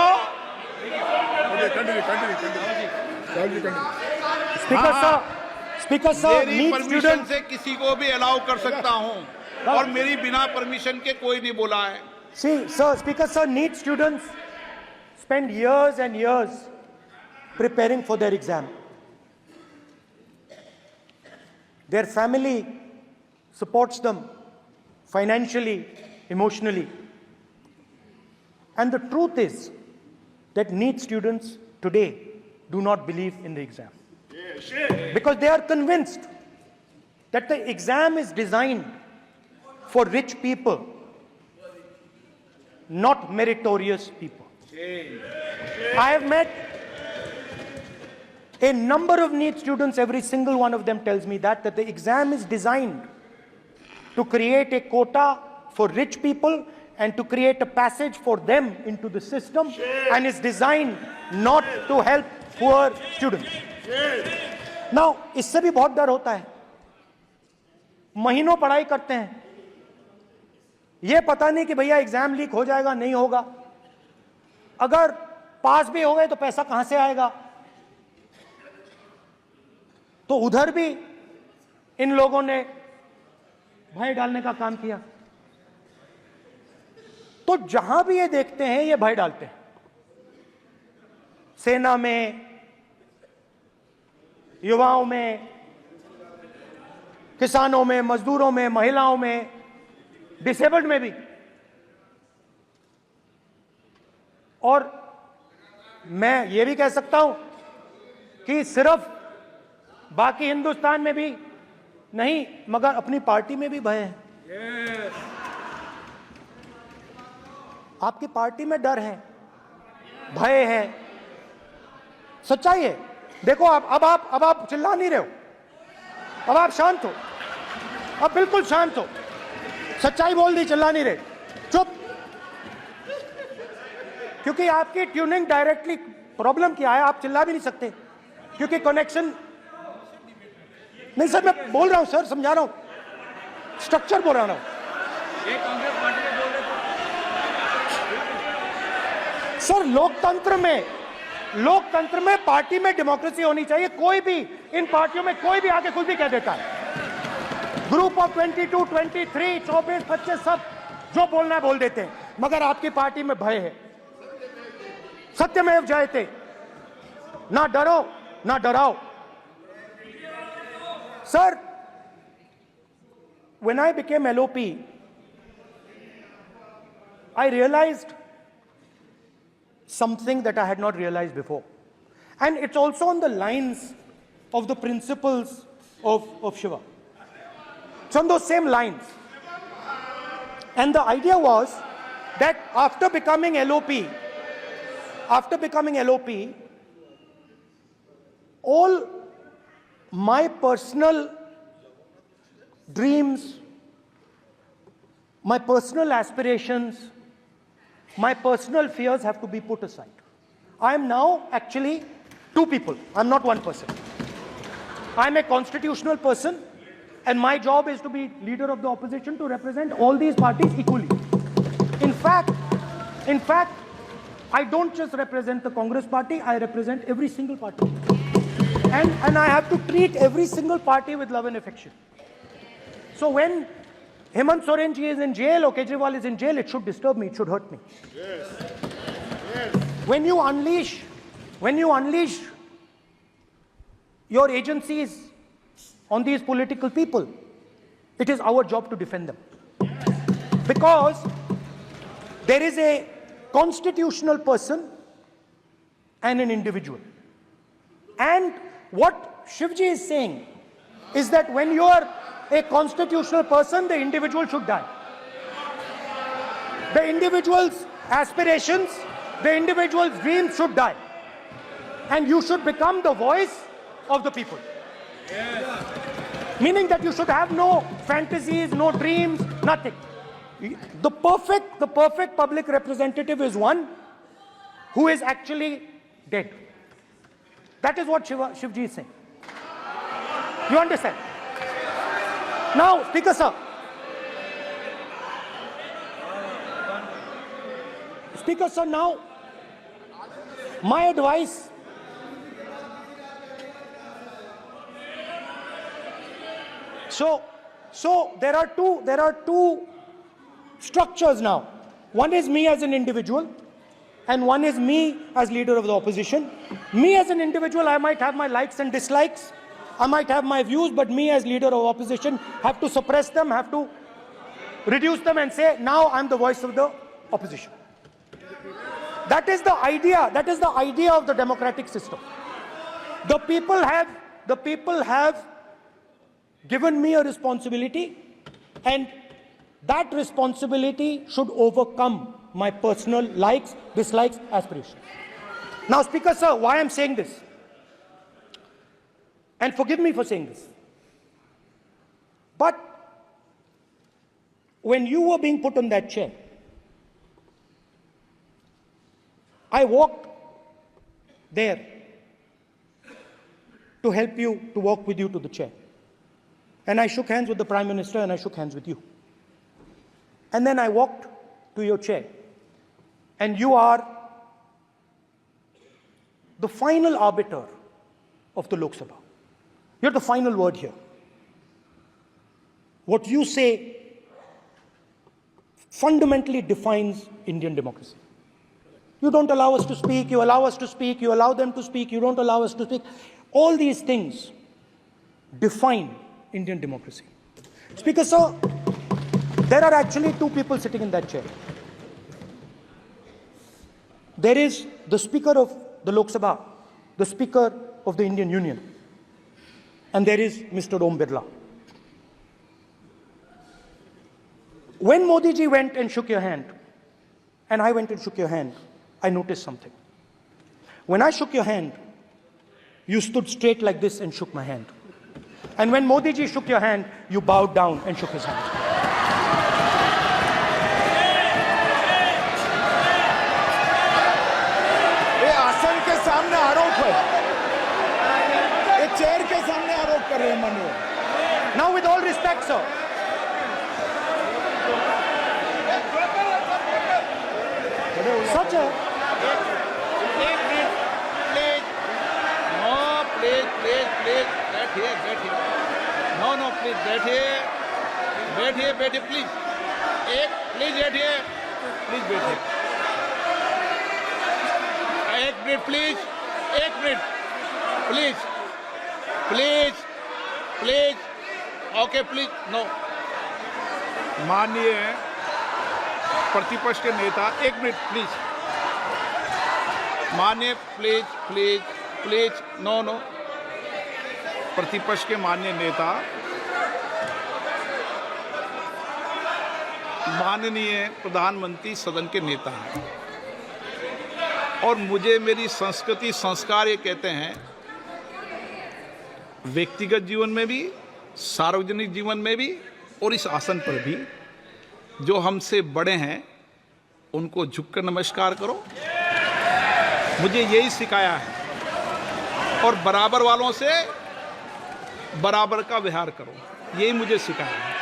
स्पीकर सर, मेरी परमिशन से किसी को भी अलाउ कर सकता हूं और मेरी बिना परमिशन के कोई नहीं बोला है। See, sir, Speaker sir, NEET students spend years and years preparing for their exam. Their family supports them financially, emotionally. And the truth is that NEET students today do not believe in the exam. Because they are convinced that the exam is designed for rich people, not meritorious people. I have met a number of NEET students, every single one of them tells me that the exam is designed to create a quota for rich people and to create a passage for them into the system, and is designed not to help poor students. Now, इससे भी बहुत डर होता है। महीनों पढ़ाई करते हैं, ये पता नहीं कि भैया एग्जाम लीक हो जाएगा नहीं होगा, अगर पास भी हो गए तो पैसा कहां से आएगा। तो उधर भी इन लोगों ने भय डालने का काम किया। तो जहां भी ये देखते हैं ये भय डालते हैं, सेना में, युवाओं में, किसानों में, मजदूरों में, महिलाओं में, डिसेबल्ड में भी। और मैं ये भी कह सकता हूं कि सिर्फ बाकी हिंदुस्तान में भी नहीं, मगर अपनी पार्टी में भी भय है। आपकी पार्टी में डर है, भय है, सच्चाई है। देखो अब आप चिल्ला नहीं रहे हो, अब आप शांत हो, अब बिल्कुल शांत हो, सच्चाई बोल दी, चिल्ला नहीं रहे, चुप। क्योंकि आपकी ट्यूनिंग डायरेक्टली, प्रॉब्लम क्या है, आप चिल्ला भी नहीं सकते क्योंकि कनेक्शन नहीं। सर मैं बोल रहा हूं सर, समझा रहा हूं, स्ट्रक्चर बोल रहा हूं। सर लोकतंत्र में पार्टी में डेमोक्रेसी होनी चाहिए। कोई भी इन पार्टियों में कोई भी आके कुछ भी कह देता है। ग्रुप ऑफ 22, 23, 24, 25 सब जो बोलना है बोल देते हैं, मगर आपकी पार्टी में भय है। सत्यमेव जयते, ना डरो ना डराओ। Sir, when I became LOP, I realized something that I had not realized before. And it's also on the lines of the principles of Shiva. It's on those same lines. And the idea was that after becoming LOP, all my personal dreams, my personal aspirations, my personal fears have to be put aside. I am now actually two people. I'm not one person. I'm a constitutional person, and my job is to be leader of the opposition, to represent all these parties equally. In fact, I don't just represent the Congress party, I represent every single party. And I have to treat every single party with love and affection. So when Hemant Soren ji is in jail or Kejriwal is in jail, it should disturb me, it should hurt me. Yes. When you unleash your agencies on these political people, it is our job to defend them. Because there is a constitutional person and an individual. And what Shivji is saying is that when you are a constitutional person, the individual should die. The individual's aspirations, the individual's dreams should die. And you should become the voice of the people. Yes. Meaning that you should have no fantasies, no dreams, nothing. The perfect public representative is one who is actually dead. That is what Shivji is saying. You understand? Now, Speaker sir. Speaker sir, now, my advice. So there are two structures now. One is me as an individual, and one is me as leader of the opposition. Me as an individual, I might have my likes and dislikes. I might have my views, but me as leader of opposition have to suppress them, have to reduce them and say, now I'm the voice of the opposition. That is the idea. That is the idea of the democratic system. The people have given me a responsibility, and that responsibility should overcome my personal likes, dislikes, aspirations. Now, Speaker sir, why I'm saying this, and forgive me for saying this, but when you were being put on that chair, I walked there to help you, to walk with you to the chair. And I shook hands with the Prime Minister, and I shook hands with you. And then I walked to your chair. And you are the final arbiter of the Lok Sabha. You're the final word here. What you say fundamentally defines Indian democracy. You don't allow us to speak, you allow us to speak, you allow them to speak, you don't allow us to speak. All these things define Indian democracy. Speaker sir, there are actually two people sitting in that chair. There is the Speaker of the Lok Sabha, the Speaker of the Indian Union, and there is Mr. Om Birla. When Modi ji went and shook your hand, and I went and shook your hand, I noticed something. When I shook your hand, you stood straight like this and shook my hand. And when Modi ji shook your hand, you bowed down and shook his hand. ये आसन के सामने आरोप है, ये chair के सामने आरोप कर रहे हैं माननीय। Now, with all respect, sir, such a बैठिए, प्लीज। प्लीज बैठिए, एक minute please, okay please, no. माननीय प्रतिपक्ष के नेता, एक मिनट प्लीज, माननीय प्लीज, नो। प्रतिपक्ष के माननीय नेता, माननीय प्रधानमंत्री सदन के नेता हैं, और मुझे मेरी संस्कृति संस्कार ये कहते हैं, व्यक्तिगत जीवन में भी, सार्वजनिक जीवन में भी, और इस आसन पर भी, जो हमसे बड़े हैं उनको झुककर नमस्कार करो। मुझे यही सिखाया है, और बराबर वालों से बराबर का व्यवहार करो, यही मुझे सिखाया है।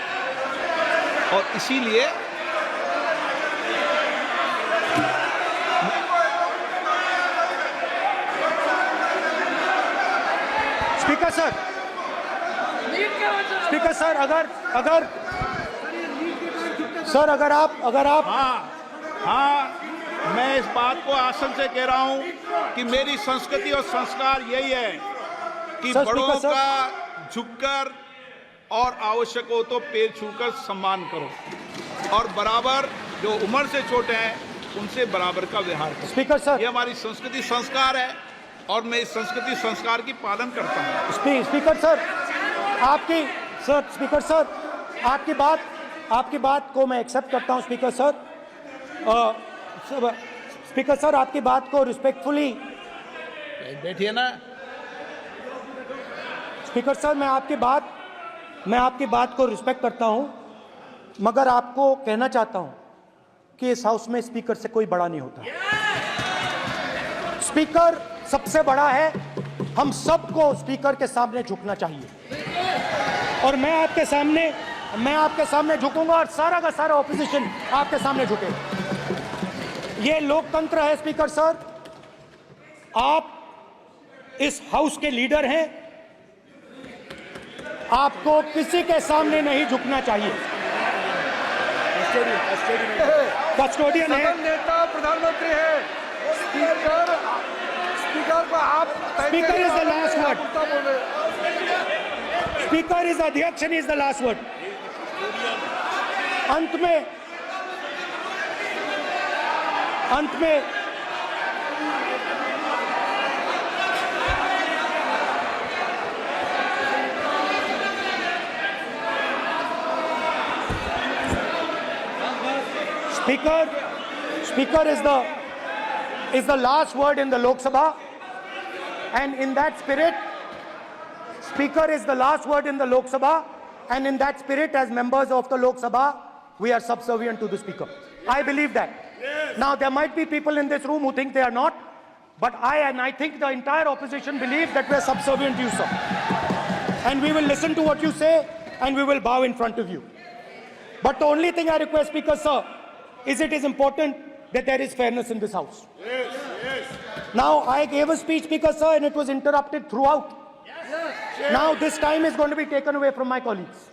और इसीलिए स्पीकर सर, अगर आप हाँ, मैं इस बात को आसन से कह रहा हूं कि मेरी संस्कृति और संस्कार यही है कि बड़ों का झुककर और आवश्यक हो तो पैर छूकर सम्मान करो, और बराबर जो उम्र से छोटे हैं उनसे बराबर का व्यवहार करो। स्पीकर सर, ये हमारी संस्कृति संस्कार है, और मैं इस संस्कृति संस्कार की पालन करता हूँ। स्पीकर सर, आपकी बात को मैं एक्सेप्ट करता हूँ। स्पीकर सर, आपकी बात को रिस्पेक्टफुली, बैठिए ना। स्पीकर सर, मैं आपकी बात को रिस्पेक्ट करता हूं, मगर आपको कहना चाहता हूं कि इस हाउस में स्पीकर से कोई बड़ा नहीं होता। स्पीकर सबसे बड़ा है, हम सबको स्पीकर के सामने झुकना चाहिए और मैं आपके सामने झुकूंगा और सारा का सारा ऑपोजिशन आपके सामने झुकेगा। ये लोकतंत्र है स्पीकर सर, आप इस हाउस के लीडर हैं, आपको किसी के सामने नहीं झुकना चाहिए। कस्टोडियन है, सदन नेता प्रधानमंत्री है, स्पीकर को आप speaker is the last word, speaker is अध्यक्ष and is the last word. अंत में Speaker is the last word in the Lok Sabha, and in that spirit, Speaker is the last word in the Lok Sabha, and in that spirit, as members of the Lok Sabha, we are subservient to the Speaker. I believe that. Now, there might be people in this room who think they are not, but I think the entire opposition believes that we are subservient to you, sir. And we will listen to what you say, and we will bow in front of you. But the only thing I request, Speaker, sir, is it is important that there is fairness in this house. Now, I gave a speech, Speaker, sir, and it was interrupted throughout. Now, this time is going to be taken away from my colleagues.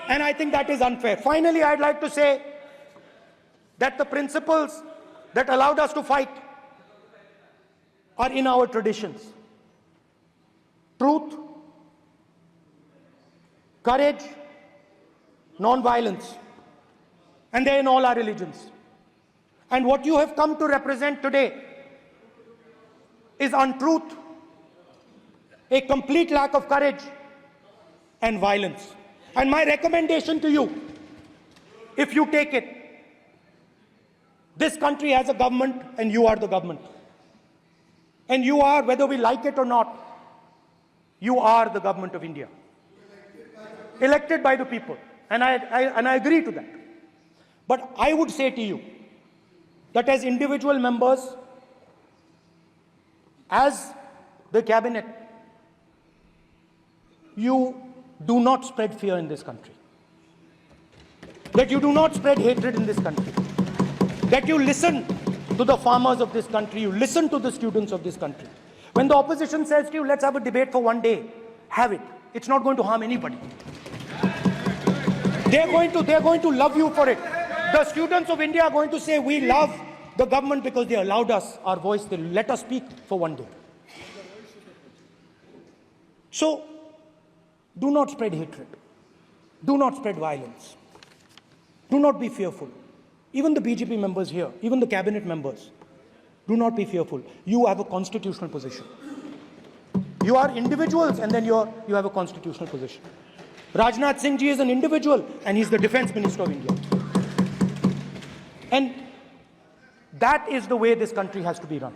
And I think that is unfair. Finally, I'd like to say that the principles that allowed us to fight are in our traditions. Truth, courage, non-violence. And they're in all our religions. And what you have come to represent today is untruth, a complete lack of courage, and violence. And my recommendation to you, if you take it, this country has a government and you are the government. And you are, whether we like it or not, you are the government of India. Elected by the people. And I agree to that. But I would say to you that as individual members, as the cabinet, you do not spread fear in this country. That you do not spread hatred in this country. That you listen to the farmers of this country, you listen to the students of this country. When the opposition says to you, let's have a debate for one day, have it. It's not going to harm anybody. They're going to love you for it. The students of India are going to say, we love the government because they allowed us our voice, they let us speak for one day. So, do not spread hatred. Do not spread violence. Do not be fearful. Even the BJP members here, even the cabinet members, do not be fearful. You have a constitutional position. You are individuals and then you have a constitutional position. Rajnath Singh ji is an individual and he's the defense minister of India. And that is the way this country has to be run.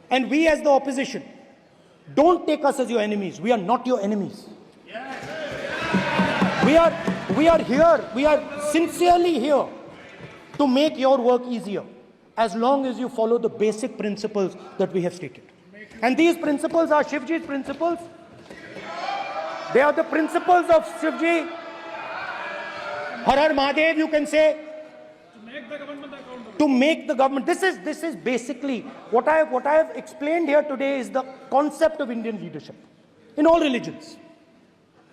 And we as the opposition, don't take us as your enemies. We are not your enemies. We are here, we are sincerely here to make your work easier as long as you follow the basic principles that we have stated. And these principles are Shivji's principles. They are the principles of Shivji. Har Har Mahadev, you can say. To make the government. This is basically what I have explained here today is the concept of Indian leadership in all religions.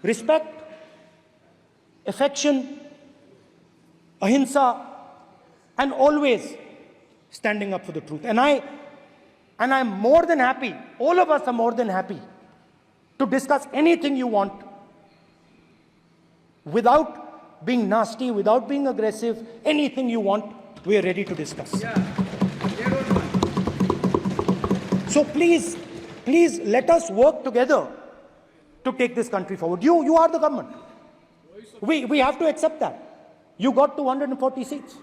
Respect, affection, ahimsa, and always standing up for the truth. And I'm more than happy, all of us are more than happy to discuss anything you want without being nasty, without being aggressive, anything you want, we are ready to discuss. So please let us work together to take this country forward. You are the government. We have to accept that. You got 240 seats.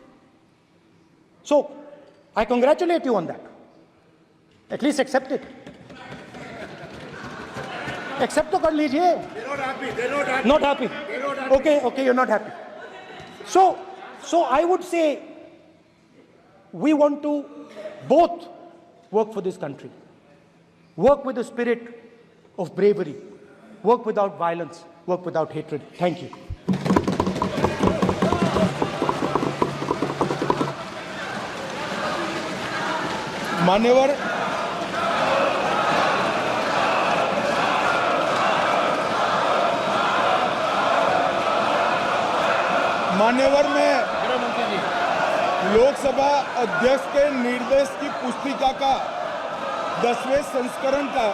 So I congratulate you on that. At least accept it. Accept to kar lijiye. They're not happy. They're not happy. Not happy. They're not happy. Okay, you're not happy. So I would say we want to both work for this country. Work with the spirit of bravery. Work without violence. Work without hatred. Thank you. मान्यवर में लोकसभा अध्यक्ष के निर्देश की पुस्तिका का 10वें संस्करण का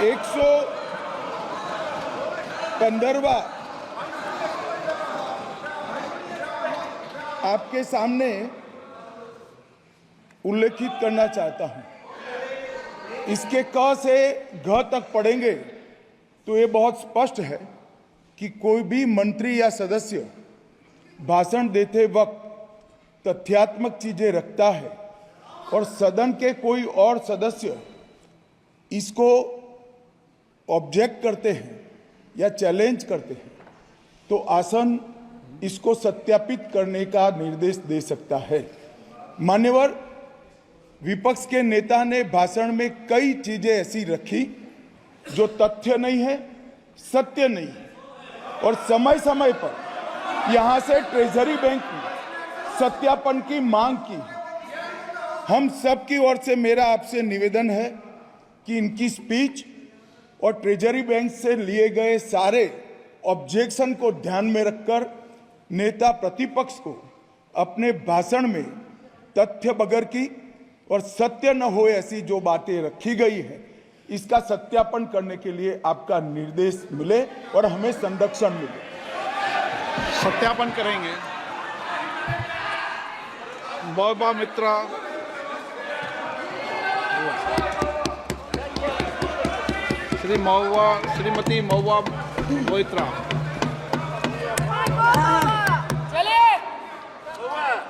115वां आपके सामने उल्लेखित करना चाहता हूं। इसके क से घ तक पढ़ेंगे तो ये बहुत स्पष्ट है कि कोई भी मंत्री या सदस्य भाषण देते वक्त तथ्यात्मक चीजें रखता है और सदन के कोई और सदस्य इसको ऑब्जेक्ट करते हैं या चैलेंज करते हैं तो आसन इसको सत्यापित करने का निर्देश दे सकता है। मान्यवर, विपक्ष के नेता ने भाषण में कई चीजें ऐसी रखी जो तथ्य नहीं है, सत्य नहीं है और समय समय पर यहां से ट्रेजरी बैंक ने सत्यापन की मांग की। हम सब की ओर से मेरा आपसे निवेदन है कि इनकी स्पीच और ट्रेजरी बैंक से लिए गए सारे ऑब्जेक्शन को ध्यान में रखकर नेता प्रतिपक्ष को अपने भाषण में तथ्य बगैर की और सत्य न हो ऐसी जो बातें रखी गई है इसका सत्यापन करने के लिए आपका निर्देश मिले और हमें संरक्षण मिले। सत्यापन करेंगे। मौबा मित्रा, श्रीमती मौबा मोइत्रा।